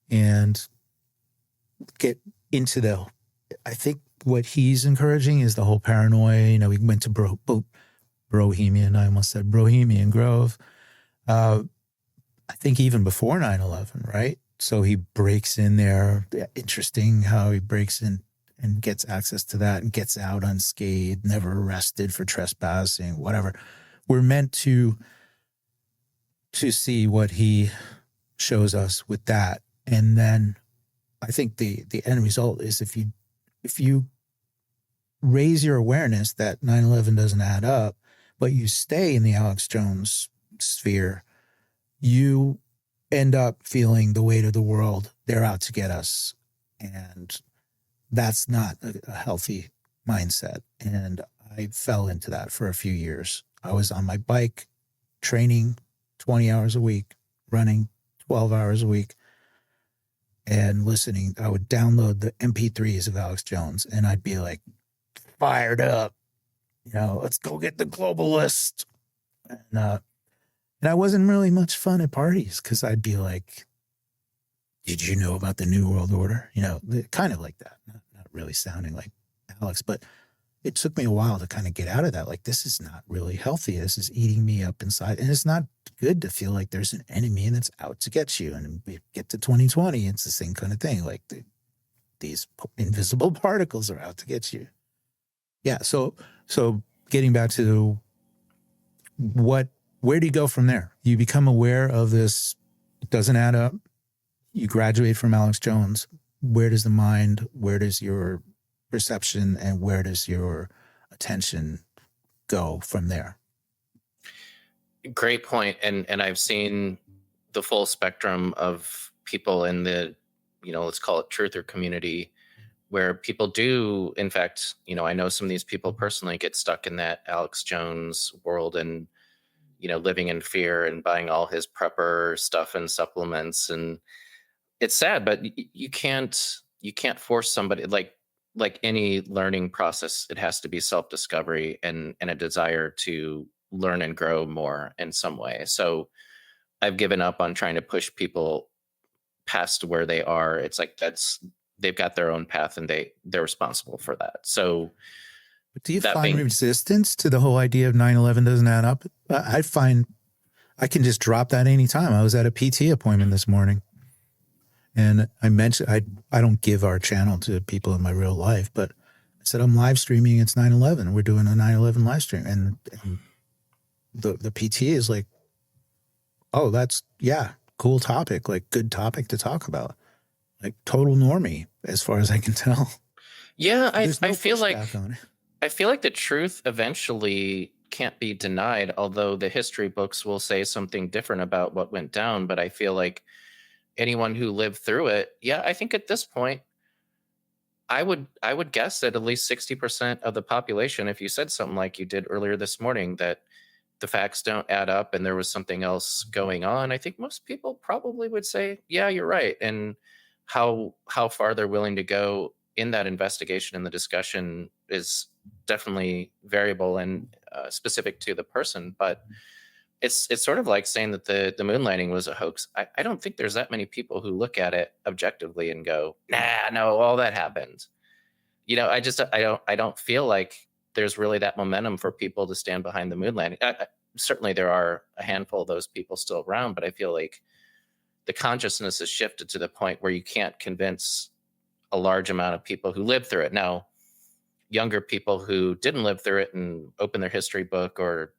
and get into I think what he's encouraging is the whole paranoia. We went to Bohemian. I almost said Bohemian Grove. I think even before 9/11, right? So he breaks in there. Interesting how he breaks in and gets access to that and gets out unscathed, never arrested for trespassing, whatever. We're meant to see what he shows us with that. And then I think the end result is if you raise your awareness that 9/11 doesn't add up, but you stay in the Alex Jones sphere, you end up feeling the weight of the world. They're out to get us. And that's not a healthy mindset. And I fell into that for a few years. I was on my bike, training 20 hours a week, running 12 hours a week, and listening. I would download the MP3s of Alex Jones, and I'd be like fired up. Let's go get the globalist. And I wasn't really much fun at parties because I'd be like, did you know about the New World Order? Kind of like that. Not really sounding like Alex, but it took me a while to kind of get out of that. Like, this is not really healthy. This is eating me up inside. And it's not good to feel like there's an enemy that's out to get you. And we get to 2020, it's the same kind of thing. Like these invisible particles are out to get you. Yeah. So getting back to where do you go from there? You become aware of this. It doesn't add up. You graduate from Alex Jones. Where does the mind, where does your perception, and where does your attention go from there? Great point. And I've seen the full spectrum of people in the, let's call it truther community, where people do, in fact, I know some of these people personally get stuck in that Alex Jones world and, living in fear and buying all his prepper stuff and supplements. And it's sad, but you can't force somebody, like any learning process. It has to be self-discovery and a desire to learn and grow more in some way. So I've given up on trying to push people past where they are. It's like they've got their own path and they're responsible for that. So But do you find resistance to the whole idea of 9/11 doesn't add up? I find I can just drop that anytime. I was at a PT appointment this morning, and I mentioned I don't give our channel to people in my real life, but I said I'm live streaming. It's 9/11. We're doing a 9/11 live stream, and the PT is like, "Oh, that's cool topic, like good topic to talk about." Like total normie, as far as I can tell. Yeah, There's no I feel like pushback on it. I feel like the truth eventually can't be denied, although the history books will say something different about what went down. But I feel like anyone who lived through it, I think at this point, I would guess that at least 60% of the population, if you said something like you did earlier this morning, that the facts don't add up and there was something else going on, I think most people probably would say, yeah, you're right. And how far they're willing to go in that investigation and the discussion is definitely variable and specific to the person. But it's sort of like saying that the moon landing was a hoax. I don't think there's that many people who look at it objectively and go, nah, no, all that happened. I don't feel like there's really that momentum for people to stand behind the moon landing. Certainly there are a handful of those people still around, but I feel like the consciousness has shifted to the point where you can't convince a large amount of people who lived through it. Now, younger people who didn't live through it and open their history book or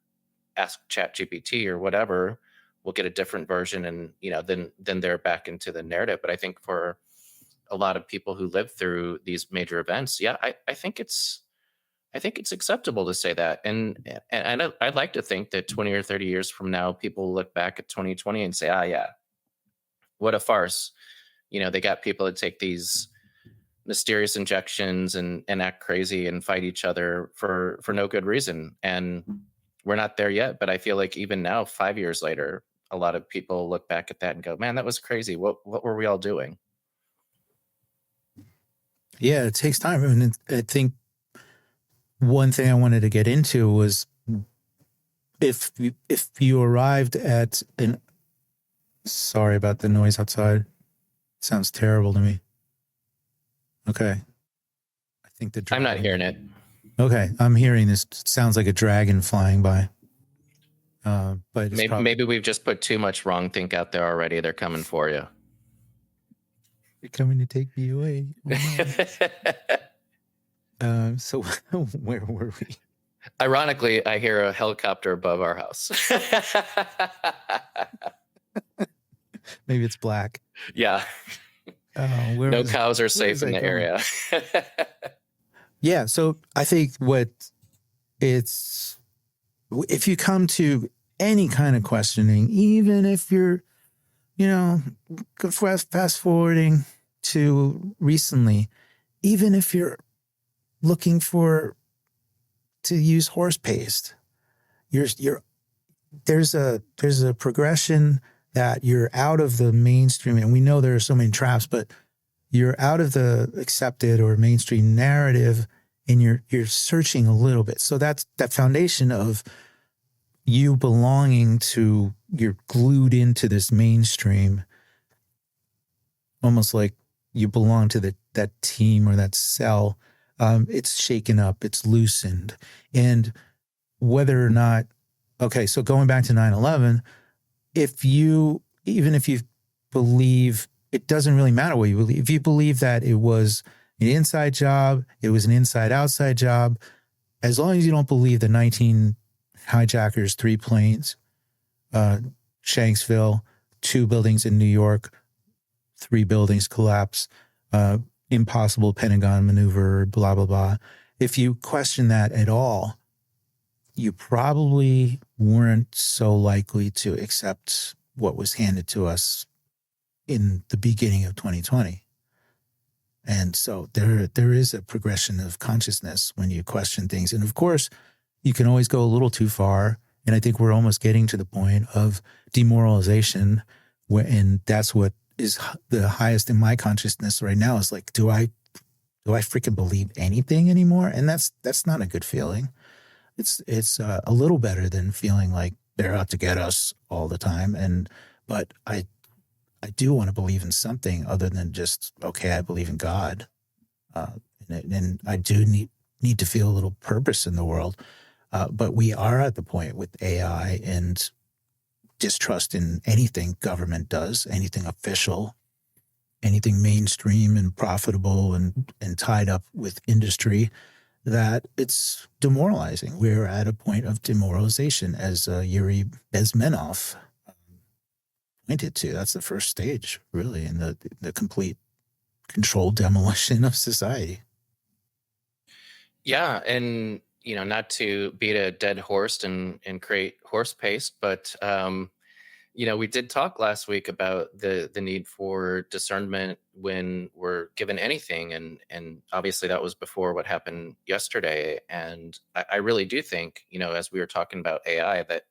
ask ChatGPT or whatever will get a different version, and then they're back into the narrative. But I think for a lot of people who lived through these major events, I think it's acceptable to say that. And I'd like to think that 20 or 30 years from now, people look back at 2020 and say, yeah, what a farce. They got people to take these mysterious injections and act crazy and fight each other for no good reason. And we're not there yet. But I feel like even now, 5 years later, a lot of people look back at that and go, man, that was crazy. What were we all doing? Yeah, it takes time. I mean, I think one thing I wanted to get into was if you arrived at an, sorry about the noise outside. Sounds terrible to me. Okay. I think I'm not hearing it. Okay. I'm hearing this. It sounds like a dragon flying by. But maybe we've just put too much wrong think out there already. They're coming for you. They're coming to take me away. Oh, no. So where were we? Ironically, I hear a helicopter above our house. Maybe it's black. Yeah. No cows are safe in the area. Yeah. So I think if you come to any kind of questioning, even if you're, fast forwarding to recently, even if you're looking to use horse paste, there's a progression that you're out of the mainstream, and we know there are so many traps, but you're out of the accepted or mainstream narrative, and you're searching a little bit. So that's that foundation of you belonging to, you're glued into this mainstream, almost like you belong to that team or that cell. It's shaken up, it's loosened. And whether or not, okay, so going back to 9/11, even if you believe, it doesn't really matter what you believe. If you believe that it was an inside job, it was an inside-outside job, as long as you don't believe the 19 hijackers, 3 planes, Shanksville, 2 buildings in New York, 3 buildings collapse, impossible Pentagon maneuver, blah, blah, blah. If you question that at all, you probably weren't so likely to accept what was handed to us in the beginning of 2020. And so there is a progression of consciousness when you question things. And of course, you can always go a little too far. And I think we're almost getting to the point of demoralization, and that's what is the highest in my consciousness right now, is like, do I freaking believe anything anymore? And that's not a good feeling. It's a little better than feeling like they're out to get us all the time. But I do want to believe in something other than just, okay, I believe in God. And I do need to feel a little purpose in the world. But we are at the point with AI and distrust in anything government does, anything official, anything mainstream and profitable and tied up with industry, that it's demoralizing. We're at a point of demoralization, as Yuri Bezmenov pointed to. That's the first stage, really, in the complete controlled demolition of society. Yeah, and not to beat a dead horse and create horse paste, but we did talk last week about the need for discernment when we're given anything, and obviously that was before what happened yesterday. And I really do think, as we were talking about AI, that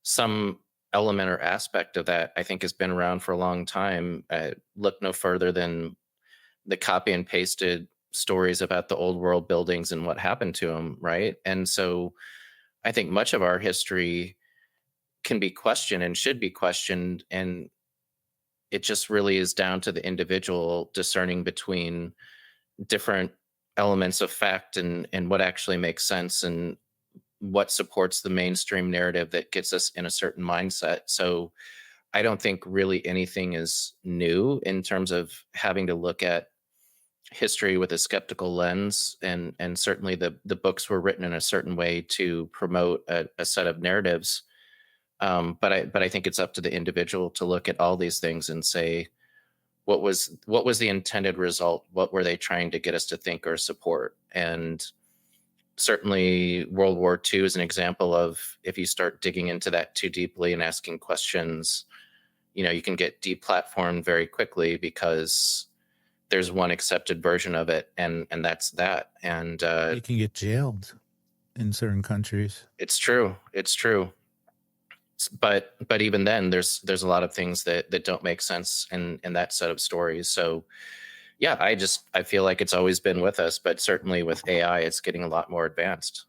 some element or aspect of that, I think, has been around for a long time. Look no further than the copy and pasted stories about the old world buildings and what happened to them, right? And so I think much of our history can be questioned and should be questioned, and it just really is down to the individual discerning between different elements of fact and what actually makes sense and what supports the mainstream narrative that gets us in a certain mindset. So I don't think really anything is new in terms of having to look at history with a skeptical lens, and certainly the books were written in a certain way to promote a set of narratives. But I think it's up to the individual to look at all these things and say, what was the intended result? What were they trying to get us to think or support? And certainly World War II is an example of, if you start digging into that too deeply and asking questions, you can get deplatformed very quickly, because there's one accepted version of it, and that's that. And You can get jailed in certain countries. It's true. But even then, there's a lot of things that don't make sense in that set of stories. So yeah, I feel like it's always been with us, but certainly with AI, it's getting a lot more advanced.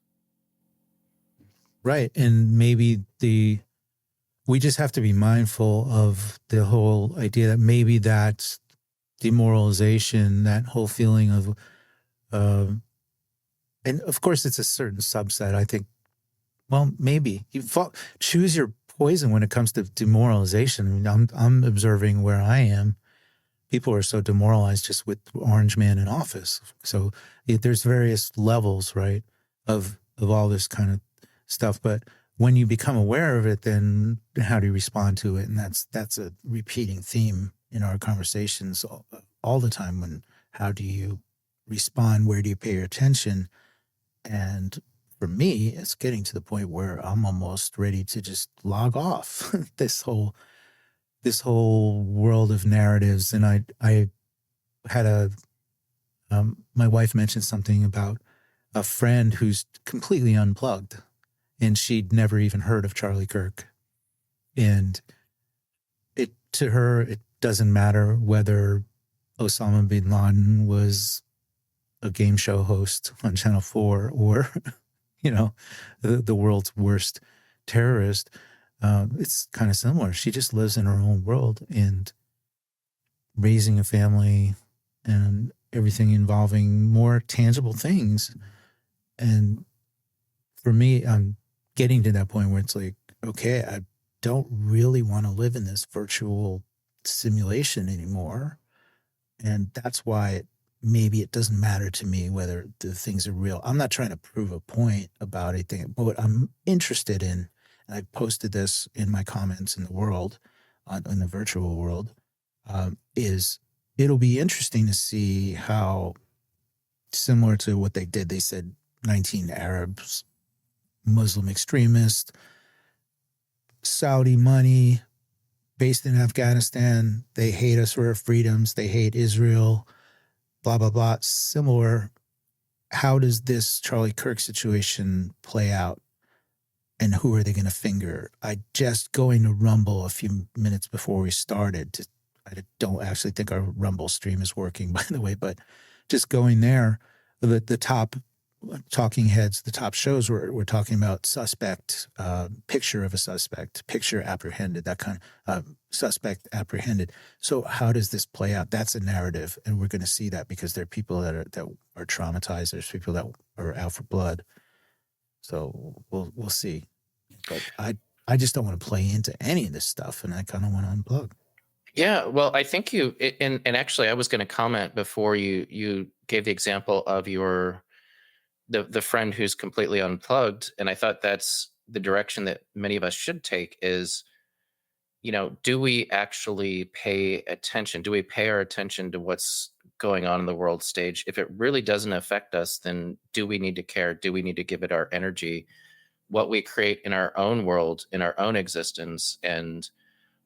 Right. And maybe we just have to be mindful of the whole idea that maybe that demoralization, that whole feeling of, and of course it's a certain subset. I think, well, maybe choose your poison when it comes to demoralization. I mean, I'm observing where I am. People are so demoralized just with Orange Man in office. So there's various levels, right, of all this kind of stuff. But when you become aware of it, then how do you respond to it? And that's a repeating theme in our conversations all the time. How do you respond? Where do you pay your attention? And for me, it's getting to the point where I'm almost ready to just log off this whole world of narratives. And I had my wife mentioned something about a friend who's completely unplugged, and she'd never even heard of Charlie Kirk. And to her, it doesn't matter whether Osama bin Laden was a game show host on Channel 4 or, the world's worst terrorist. It's kind of similar. She just lives in her own world, and raising a family and everything involving more tangible things. And for me, I'm getting to that point where it's like, okay, I don't really want to live in this virtual simulation anymore. And that's why maybe it doesn't matter to me whether the things are real. I'm not trying to prove a point about anything, but what I'm interested in, and I posted this in my comments in the world, in the virtual world, is it'll be interesting to see how, similar to what they did, they said 19 Arabs, Muslim extremists, Saudi money based in Afghanistan. They hate us for our freedoms. They hate Israel, blah, blah, blah. Similar. How does this Charlie Kirk situation play out? And who are they going to finger? I just going to Rumble a few minutes before we started. I don't actually think our Rumble stream is working, by the way, but just going there, the top talking heads, the top shows were talking about suspect, picture of a suspect, picture apprehended, that kind of suspect apprehended. So how does this play out? That's a narrative, and we're going to see that because there are people that are traumatized. There's people that are out for blood. So we'll see. But I just don't want to play into any of this stuff, and I kind of want to unplug. Yeah, well, I think you and actually I was going to comment before you gave the example of the friend who's completely unplugged, and I thought that's the direction that many of us should take is, do we actually pay attention? Do we pay our attention to what's going on in the world stage? If it really doesn't affect us, then do we need to care? Do we need to give it our energy? What we create in our own world, in our own existence, and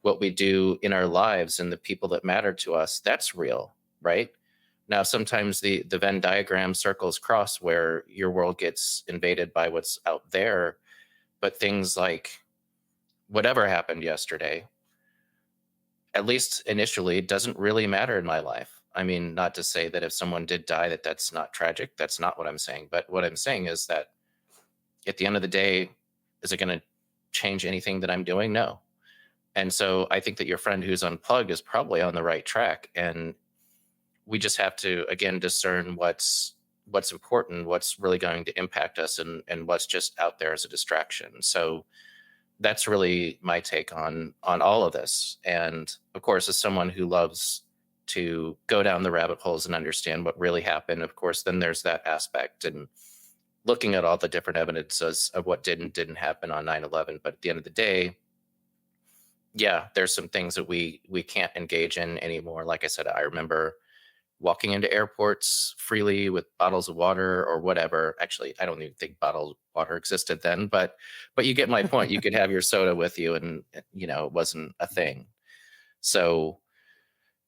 what we do in our lives and the people that matter to us, that's real, right? Now, sometimes the Venn diagram circles cross where your world gets invaded by what's out there. But things like whatever happened yesterday, at least initially, doesn't really matter in my life. I mean, not to say that if someone did die, that's not tragic. That's not what I'm saying. But what I'm saying is that at the end of the day, is it going to change anything that I'm doing? No. And so I think that your friend who's unplugged is probably on the right track. And we just have to, again, discern what's important, what's really going to impact us, and what's just out there as a distraction. So that's really my take on all of this. And of course, as someone who loves to go down the rabbit holes and understand what really happened, of course, then there's that aspect and looking at all the different evidences of what did and didn't happen on 9/11. But at the end of the day, yeah, there's some things that we can't engage in anymore. Like I said, I remember walking into airports freely with bottles of water or whatever. Actually, I don't even think bottled water existed then, but you get my point. You could have your soda with you and, it wasn't a thing. So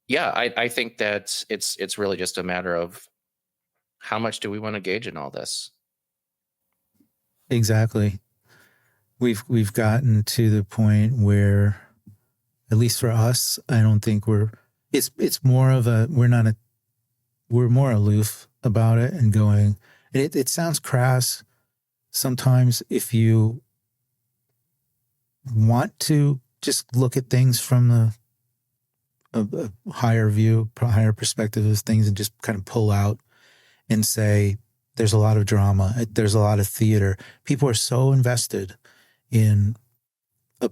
yeah, I think that it's really just a matter of how much do we want to engage in all this? Exactly. We've gotten to the point where, at least for us, I don't think it's more of we're more aloof about it and going, it sounds crass sometimes if you want to just look at things from a higher view, higher perspective of things and just kind of pull out and say, there's a lot of drama, there's a lot of theater. People are so invested in a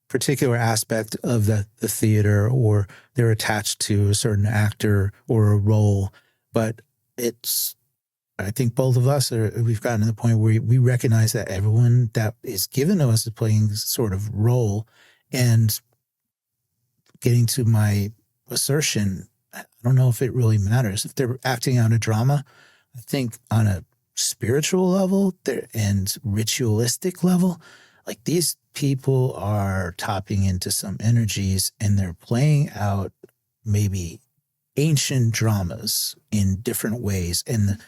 particular aspect of the theater, or they're attached to a certain actor or a role. But I think both of us we've gotten to the point where we recognize that everyone that is given to us is playing sort of role. And getting to my assertion, I don't know if it really matters. If they're acting out a drama, I think on a spiritual level and ritualistic level, like these people are tapping into some energies and they're playing out maybe ancient dramas in different ways. And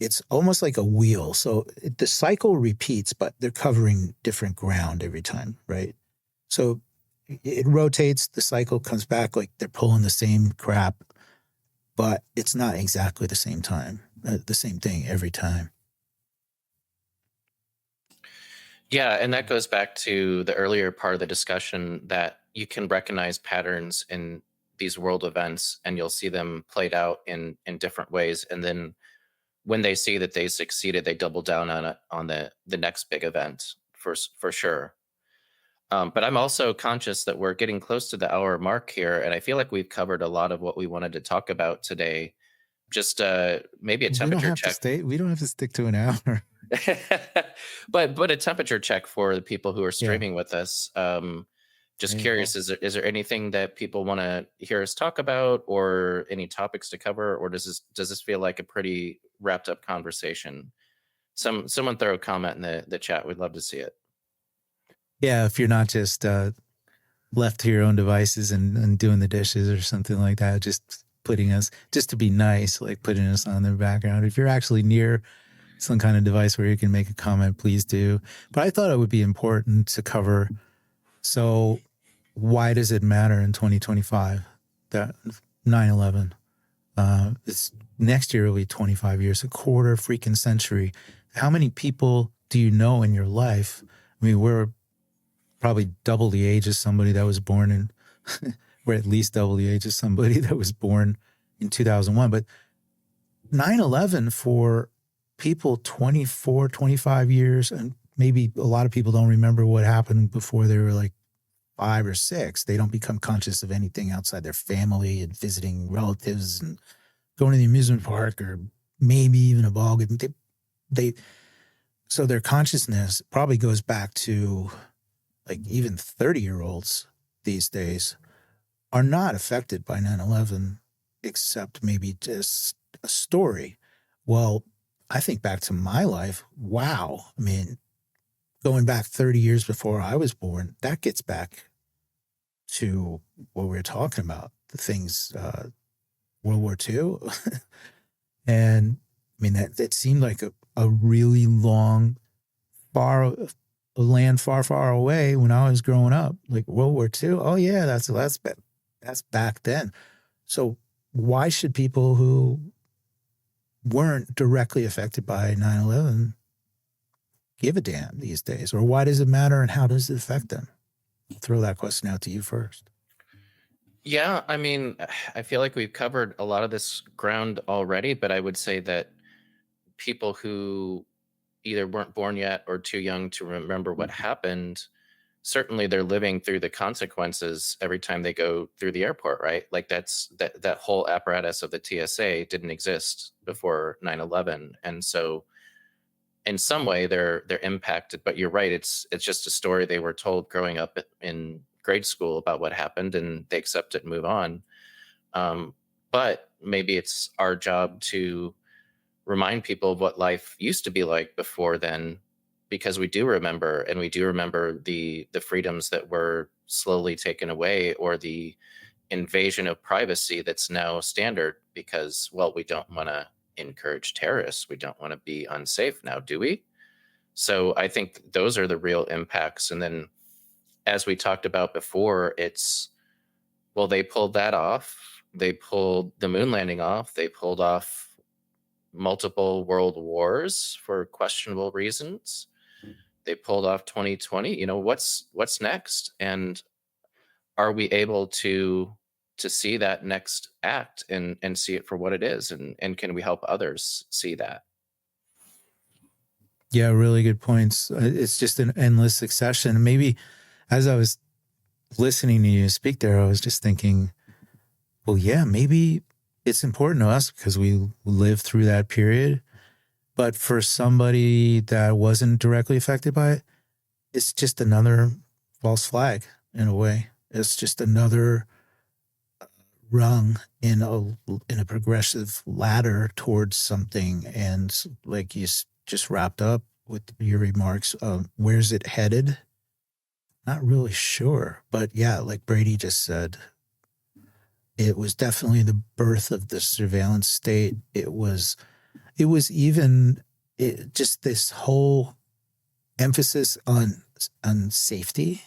it's almost like a wheel. So the cycle repeats, but they're covering different ground every time, right? So it rotates, the cycle comes back, like they're pulling the same crap, but it's not exactly the same thing every time. Yeah, and that goes back to the earlier part of the discussion that you can recognize patterns in these world events and you'll see them played out in different ways. And then when they see that they succeeded, they double down on it on the next big event for sure. But I'm also conscious that we're getting close to the hour mark here, and I feel like we've covered a lot of what we wanted to talk about today. Just maybe a temperature check. We don't have to stick to an hour. but a temperature check for the people who are streaming with us. Just curious, is there anything that people want to hear us talk about, or any topics to cover, or does this feel like a pretty wrapped up conversation? Someone throw a comment in the chat. We'd love to see it. Yeah, if you're not just left to your own devices and doing the dishes or something like that, just putting us, just to be nice, like putting us on the background. If you're actually near some kind of device where you can make a comment, please do. But I thought it would be important to cover. So why does it matter in 2025 that 9/11? It's next year will be 25 years, a quarter freaking century. How many people do you know in your life? I mean, we're probably double the age as somebody that was born in, we're at least double the age as somebody that was born in 2001. But 9/11 for people 24, 25 years, and maybe a lot of people don't remember what happened before they were like 5 or 6. They don't become conscious of anything outside their family and visiting relatives and going to the amusement park or maybe even a ball game. So their consciousness probably goes back to like even 30-year-olds these days are not affected by 9/11 except maybe just a story. Well, I think back to my life. Wow. I mean, going back 30 years before I was born, that gets back to what we were talking about, the things, World War II. And I mean, that seemed like a really long, a land far, far away when I was growing up, like World War II. Oh yeah, that's back then. So why should people who weren't directly affected by 9/11 give a damn these days? Or why does it matter and how does it affect them? I'll throw that question out to you first. Yeah, I mean, I feel like we've covered a lot of this ground already, but I would say that people who either weren't born yet or too young to remember what happened, certainly they're living through the consequences every time they go through the airport, right? Like that whole apparatus of the TSA didn't exist before 9/11. And so in some way they're impacted, but you're right, it's just a story they were told growing up in grade school about what happened, and they accept it and move on. But maybe it's our job to remind people of what life used to be like before then, because we do remember, and we do remember the freedoms that were slowly taken away, or the invasion of privacy that's now standard because, well, we don't want to encourage terrorists, we don't want to be unsafe now, do we? So I think those are the real impacts. And then, as we talked about before, it's, well, they pulled that off, they pulled the moon landing off, they pulled off multiple world wars for questionable reasons, they pulled off 2020. What's next? And are we able to see that next act and see it for what it is, and can we help others see that? Yeah, really good points. It's just an endless succession. Maybe as I was listening to you speak there, I was just thinking, well, yeah, maybe it's important to us because we lived through that period. But for somebody that wasn't directly affected by it, it's just another false flag in a way. It's just another rung in a progressive ladder towards something. And like you just wrapped up with your remarks, where's it headed? Not really sure. But yeah, like Brady just said, it was definitely the birth of the surveillance state. It was even just this whole emphasis on safety,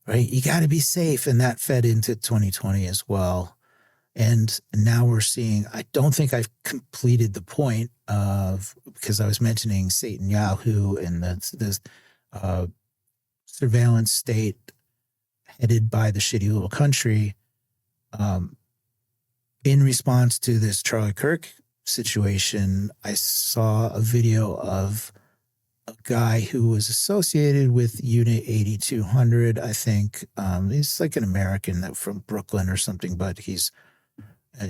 right? You got to be safe. And that fed into 2020 as well. And now we're seeing, I don't think I've completed the point of, because I was mentioning Satan Yahoo and the surveillance state headed by the shitty little country. In response to this Charlie Kirk situation, I saw a video of a guy who was associated with Unit 8200, I think. He's like an American from Brooklyn or something, but he's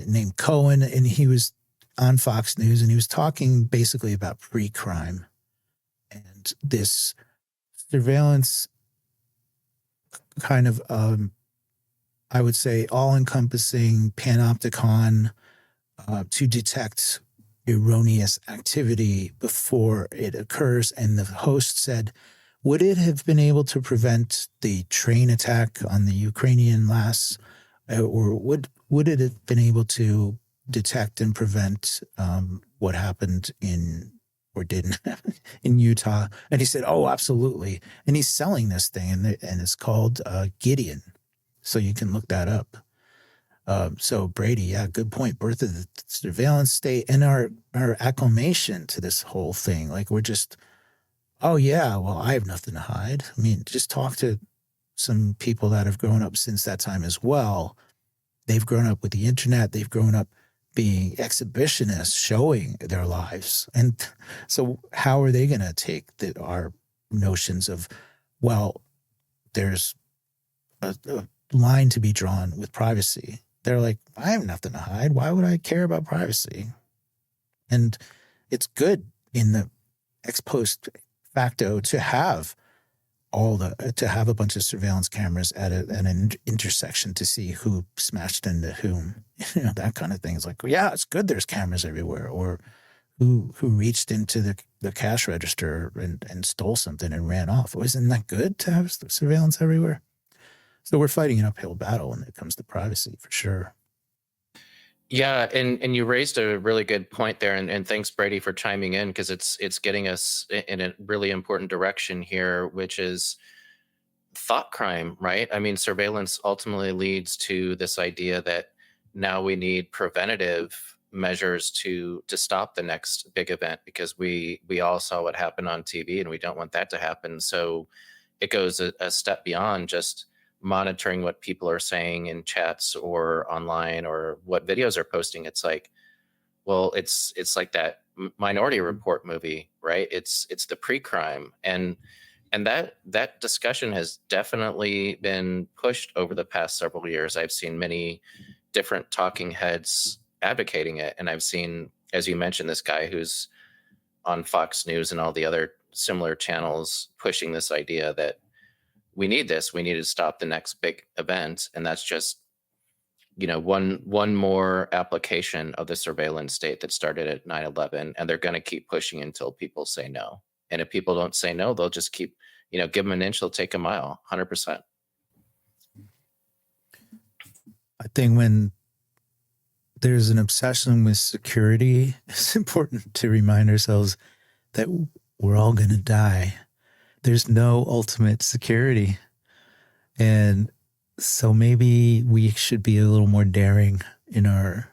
named Cohen, and he was on Fox News, and he was talking basically about pre-crime and this surveillance kind of, I would say, all-encompassing panopticon to detect erroneous activity before it occurs. And the host said, would it have been able to prevent the train attack on the Ukrainian last, or would it have been able to detect and prevent what happened in or didn't happen in Utah? And he said, "Oh, absolutely." And he's selling this thing, and it's called Gideon, so you can look that up. So Brady, yeah, good point. Birth of the surveillance state and our acclimation to this whole thing. Like we're just, oh yeah, well, I have nothing to hide. I mean, just talk to some people that have grown up since that time as well. They've grown up with the internet. They've grown up being exhibitionists, showing their lives. And so how are they going to take our notions of, well, there's a line to be drawn with privacy? They're like, I have nothing to hide. Why would I care about privacy? And it's good in the ex post facto to have to have a bunch of surveillance cameras at an intersection to see who smashed into whom, that kind of thing. It's like, well, yeah, it's good there's cameras everywhere, or who reached into the cash register and stole something and ran off. Well, isn't that good to have surveillance everywhere? So we're fighting an uphill battle when it comes to privacy, for sure. Yeah, and you raised a really good point there, and thanks, Brady, for chiming in, because it's getting us in a really important direction here, which is thought crime, right? I mean, surveillance ultimately leads to this idea that now we need preventative measures to stop the next big event, because we all saw what happened on TV, and we don't want that to happen. So it goes a step beyond just monitoring what people are saying in chats or online or what videos they're posting. It's like, well, it's like that Minority Report movie, right? It's the pre-crime, and that discussion has definitely been pushed over the past several years. I've seen many different talking heads advocating it, and I've seen, as you mentioned, this guy who's on Fox News and all the other similar channels pushing this idea that we need this. We need to stop the next big event. And that's just, one more application of the surveillance state that started at 9/11. And they're going to keep pushing until people say no. And if people don't say no, they'll just keep, give them an inch, they'll take a mile, 100%. I think when there's an obsession with security, it's important to remind ourselves that we're all going to die. There's no ultimate security. And so maybe we should be a little more daring in our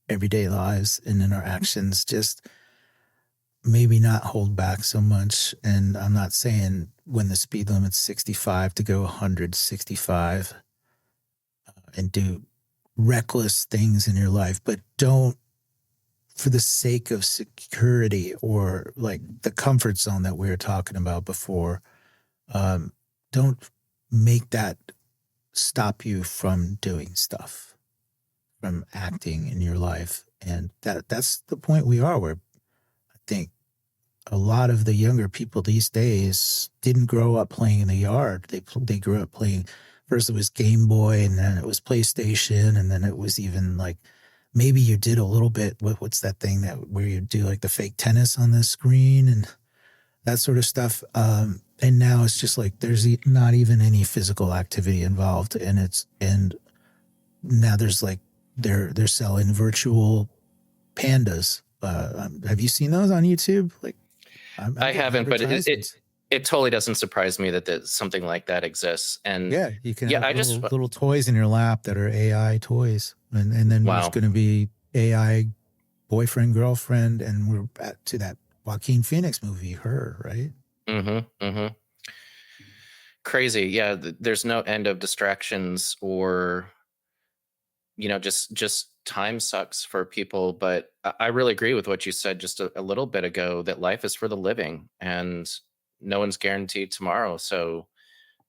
everyday lives and in our actions. Just maybe not hold back so much. And I'm not saying when the speed limit's 65 to go 165 and do reckless things in your life, but don't, for the sake of security or like the comfort zone that we were talking about before, don't make that stop you from doing stuff, from acting in your life. And that's the point we are, where I think a lot of the younger people these days didn't grow up playing in the yard. They grew up playing, first it was Game Boy, and then it was PlayStation, and then it was even like, maybe you did a little bit, what's that thing where you do like the fake tennis on the screen and that sort of stuff. And now it's just like, there's not even any physical activity involved. And now there's like, they're selling virtual pandas. Have you seen those on YouTube? Like, I haven't, but it totally doesn't surprise me that something like that exists. And yeah, you can have little toys in your lap that are AI toys. And then there's going to be AI boyfriend, girlfriend, and we're back to that Joaquin Phoenix movie, Her, right? Mm-hmm. Mm-hmm. Crazy. Yeah. There's no end of distractions or, just time sucks for people. But I really agree with what you said just a little bit ago, that life is for the living and no one's guaranteed tomorrow. So,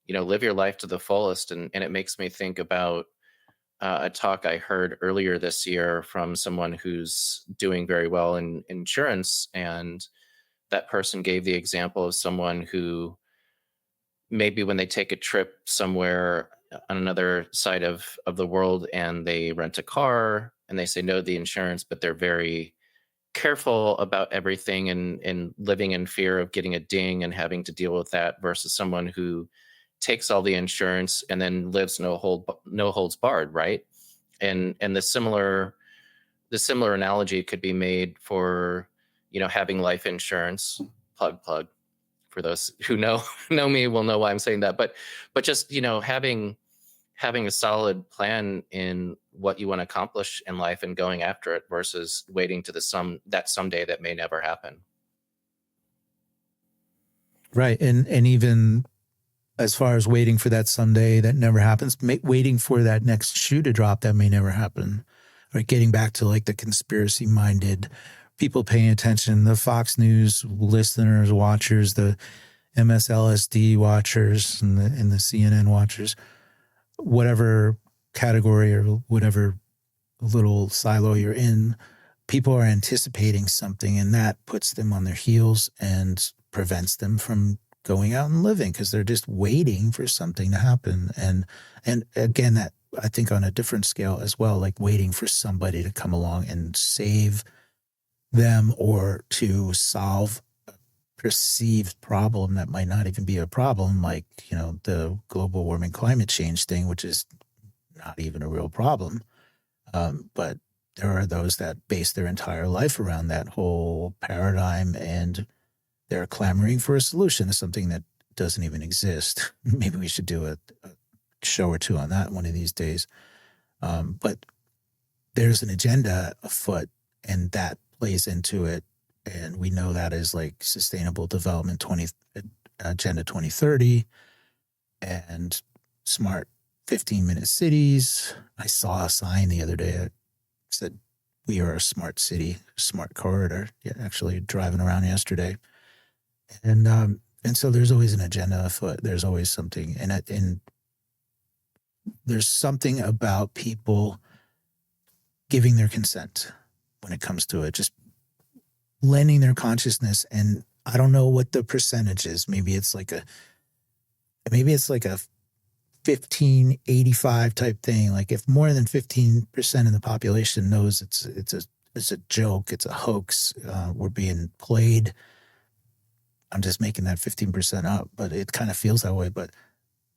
live your life to the fullest. And it makes me think about a talk I heard earlier this year from someone who's doing very well in insurance. And that person gave the example of someone who maybe when they take a trip somewhere on another side of the world and they rent a car and they say no to the insurance, but they're very careful about everything and living in fear of getting a ding and having to deal with that versus someone who takes all the insurance and then lives no holds barred, right? And the similar analogy could be made for, having life insurance. Plug for those who know me will know why I'm saying that. But just, having a solid plan in what you want to accomplish in life and going after it versus waiting to that someday that may never happen. Right. And even as far as waiting for that someday that never happens, waiting for that next shoe to drop that may never happen. Right. Getting back to like the conspiracy minded people paying attention, the Fox News listeners, watchers, the MSLSD watchers, and the CNN watchers, whatever category or whatever little silo you're in, people are anticipating something, and that puts them on their heels and prevents them from going out and living because they're just waiting for something to happen. And again, that I think on a different scale as well, like waiting for somebody to come along and save them or to solve a perceived problem that might not even be a problem, like, the global warming climate change thing, which is not even a real problem. But there are those that base their entire life around that whole paradigm, and they're clamoring for a solution to something that doesn't even exist. Maybe we should do a show or two on that one of these days. But there's an agenda afoot, and that plays into it. And we know that is like Sustainable Development Agenda 2030 and smart 15-minute cities. I saw a sign the other day that said, "We are a smart city, smart corridor." Yeah, actually driving around yesterday. And so there's always an agenda afoot. There's always something. And there's something about people giving their consent when it comes to it, just lending their consciousness. And I don't know what the percentage is. Maybe it's like a 1585 type thing. Like if more than 15% of the population knows it's a joke, it's a hoax, we're being played. I'm just making that 15% up, but it kind of feels that way. But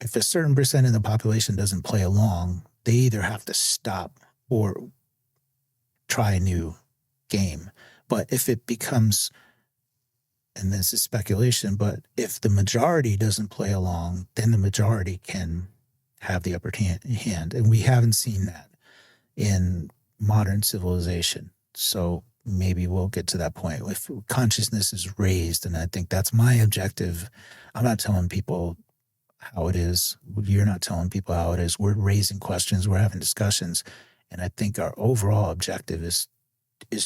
if a certain percent of the population doesn't play along, they either have to stop or try a new game. But if it becomes, and this is speculation, but if the majority doesn't play along, then the majority can have the upper hand. And we haven't seen that in modern civilization. So maybe we'll get to that point if consciousness is raised. And I think that's my objective. I'm not telling people how it is. You're not telling people how it is. We're raising questions. We're having discussions. And I think our overall objective is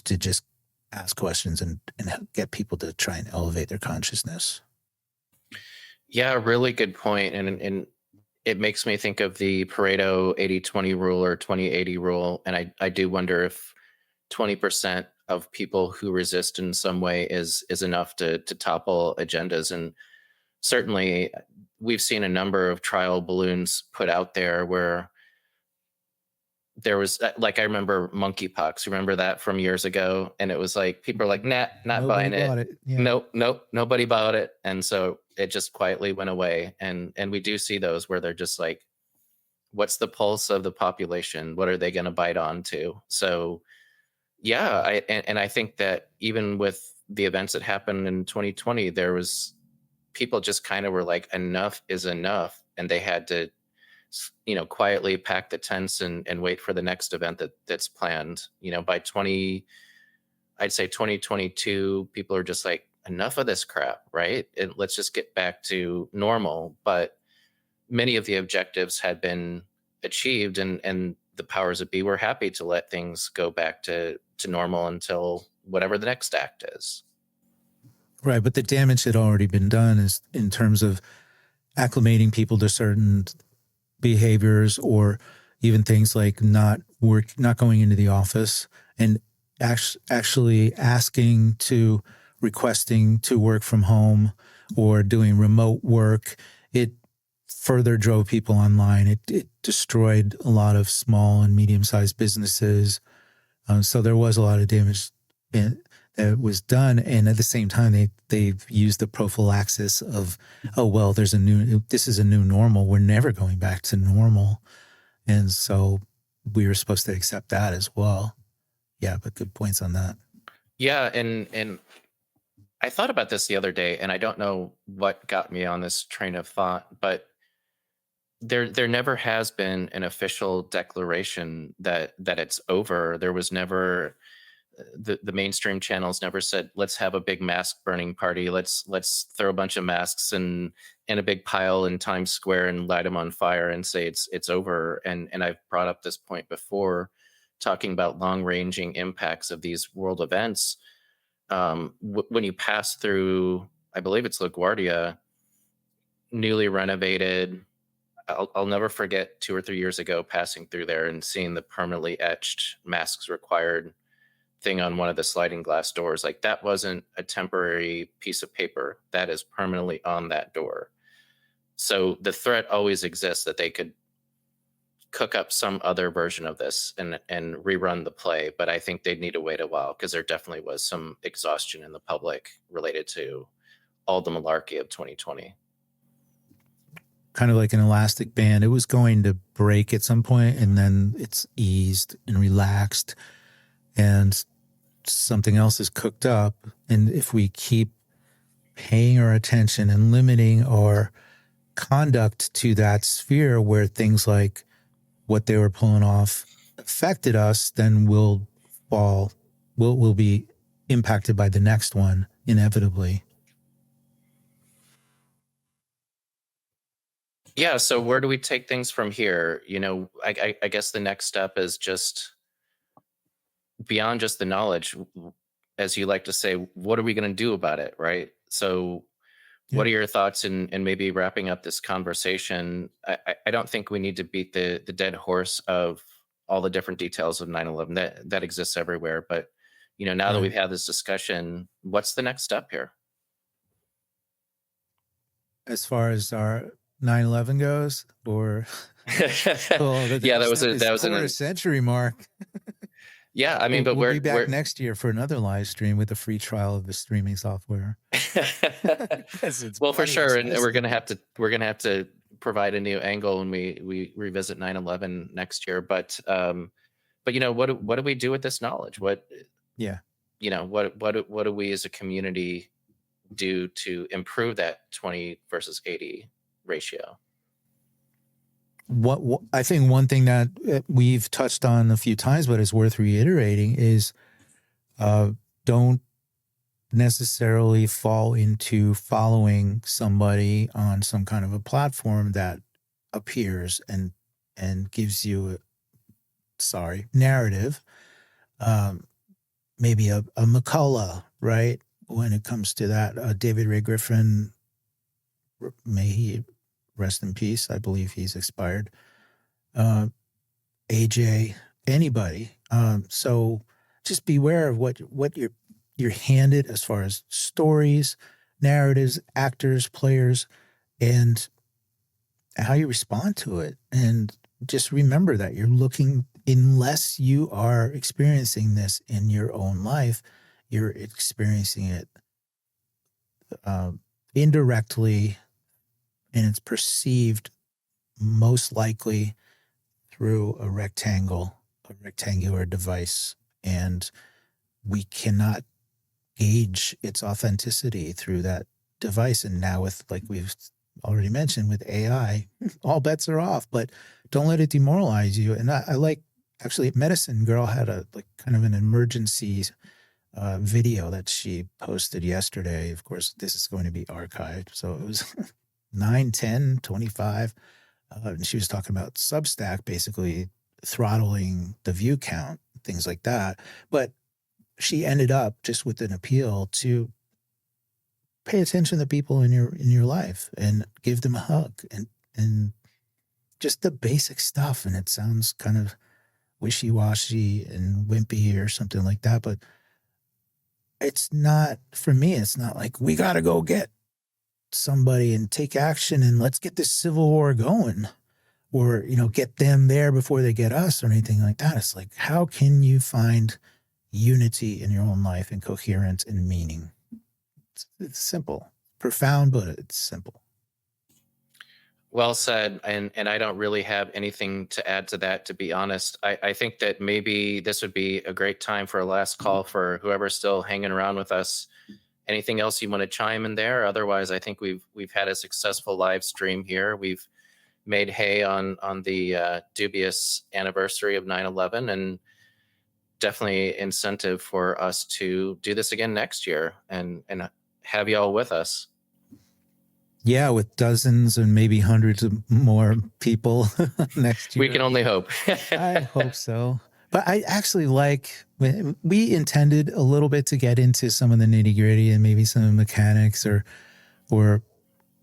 to just ask questions and get people to try and elevate their consciousness. Yeah, really good point. And it makes me think of the Pareto 80-20 rule or 20-80 rule. And I do wonder if 20% of people who resist in some way is enough to topple agendas. And certainly we've seen a number of trial balloons put out there where there was, like, I remember monkeypox. Remember that from years ago? And it was like, people are like, nah, not Nobody buying it. bought it. Yeah. Nope, nobody bought it. And so it just quietly went away. And we do see those where they're just like, what's the pulse of the population? What are they going to bite onto? So yeah, I think that even with the events that happened in 2020, there was people just kind of were like, enough is enough. And they had to, quietly pack the tents and wait for the next event that's planned. By I'd say 2022, people are just like, enough of this crap, right? And let's just get back to normal. But many of the objectives had been achieved, and the powers that be were happy to let things go back to normal until whatever the next act is. Right, but the damage had already been done is in terms of acclimating people to certain behaviors, or even things like not going into the office, and actually requesting to work from home or doing remote work. It further drove people online. It destroyed a lot of small and medium-sized businesses. So there was a lot of damage that was done. And at the same time, they've used the prophylaxis of, oh, well, this is a new normal. We're never going back to normal. And so we were supposed to accept that as well. Yeah, but good points on that. Yeah, and I thought about this the other day, and I don't know what got me on this train of thought, but there never has been an official declaration that it's over. There was never the mainstream channels never said, let's have a big mask burning party. Let's throw a bunch of masks in a big pile in Times Square and light them on fire and say it's over. And I've brought up this point before, talking about long-ranging impacts of these world events. When you pass through, I believe it's LaGuardia, newly renovated. I'll never forget 2 or 3 years ago passing through there and seeing the permanently etched masks required thing on one of the sliding glass doors. Like, that wasn't a temporary piece of paper. That is permanently on that door. So the threat always exists that they could cook up some other version of this and rerun the play. But I think they'd need to wait a while, because there definitely was some exhaustion in the public related to all the malarkey of 2020. Kind of like an elastic band. It was going to break at some point, and then it's eased and relaxed, and something else is cooked up. And if we keep paying our attention and limiting our conduct to that sphere where things like what they were pulling off affected us, then we'll be impacted by the next one inevitably. Yeah. So where do we take things from here? I guess the next step is just beyond just the knowledge, as you like to say, what are we going to do about it? Right. So what are your thoughts in maybe wrapping up this conversation? I don't think we need to beat the dead horse of all the different details of 9/11 that exists everywhere. But, now that we've had this discussion, what's the next step here? As far as our 9/11 goes, or Yeah, that was a century mark. Yeah, I mean, but we'll be back next year for another live stream with a free trial of the streaming software. Well, for sure, and we're gonna have to provide a new angle when we revisit 9/11 next year. But what do we do with this knowledge? What do we as a community do to improve that 20 versus 80 ratio? What I think one thing that we've touched on a few times, but is worth reiterating, is don't necessarily fall into following somebody on some kind of a platform that appears and gives you narrative. Maybe a McCullough, right? When it comes to that, David Ray Griffin, may he rest in peace. I believe he's expired. AJ, anybody. So just beware of what you're handed as far as stories, narratives, actors, players, and how you respond to it. And just remember that you're looking, unless you are experiencing this in your own life, you're experiencing it indirectly, and it's perceived most likely through a rectangular device. And we cannot gauge its authenticity through that device. And now with, like we've already mentioned, with AI, all bets are off, but don't let it demoralize you. And I like, actually, Medicine Girl had a kind of an emergency video that she posted yesterday. Of course, this is going to be archived. So it was 9/10/25. And she was talking about Substack basically throttling the view count, things like that. But she ended up just with an appeal to pay attention to people in your life and give them a hug and just the basic stuff. And it sounds kind of wishy-washy and wimpy or something like that, but it's not, for me, it's not like we got to go get somebody and take action and let's get this civil war going, or, get them there before they get us or anything like that. It's like, how can you find unity in your own life and coherence and meaning. It's simple, profound, but it's simple. Well said. And I don't really have anything to add to that, to be honest. I think that maybe this would be a great time for a last call for whoever's still hanging around with us. Anything else you want to chime in there? Otherwise, I think we've had a successful live stream here. We've made hay on the dubious anniversary of 9/11, and definitely incentive for us to do this again next year and have y'all with us. Yeah, with dozens and maybe hundreds of more people next year. We can only hope. I hope so. But I actually we intended a little bit to get into some of the nitty gritty and maybe some mechanics or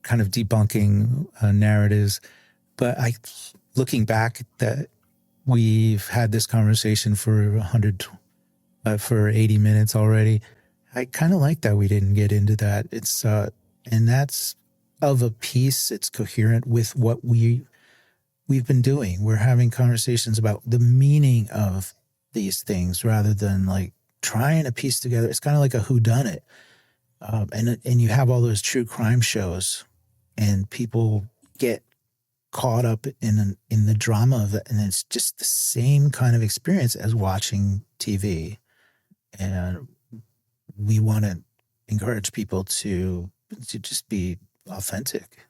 kind of debunking narratives. But looking back, that we've had this conversation for 80 minutes already. I kind of like that we didn't get into that. It's and that's of a piece. It's coherent with what we've been doing. We're having conversations about the meaning of these things rather than like trying to piece together. It's kind of like a whodunit. And you have all those true crime shows, and people get caught up in the drama of it, and it's just the same kind of experience as watching TV. And we want to encourage people to just be authentic,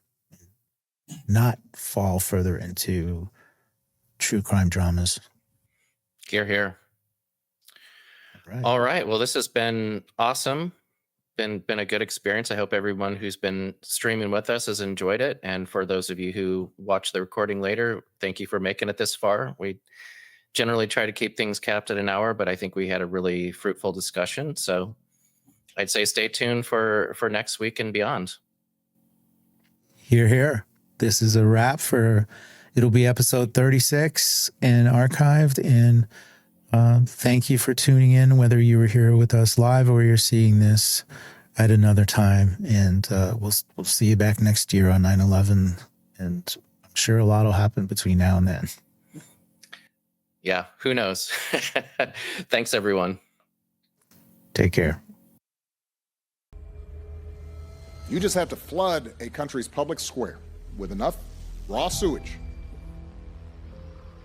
not fall further into true crime dramas. Hear, hear. Right. All right. Well, this has been awesome. Been a good experience. I hope everyone who's been streaming with us has enjoyed it. And for those of you who watch the recording later, thank you for making it this far. We generally try to keep things capped at an hour, but I think we had a really fruitful discussion. So I'd say stay tuned for next week and beyond. Hear, hear. This is a wrap it'll be episode 36 and archived. And thank you for tuning in, whether you were here with us live or you're seeing this at another time. And we'll see you back next year on 9/11. And I'm sure a lot will happen between now and then. Yeah, who knows? Thanks, everyone. Take care. You just have to flood a country's public square with enough raw sewage.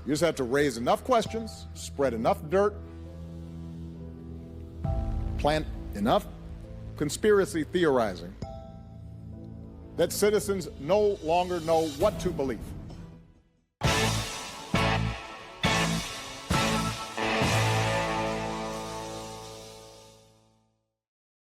You just have to raise enough questions, spread enough dirt, plant enough conspiracy theorizing that citizens no longer know what to believe.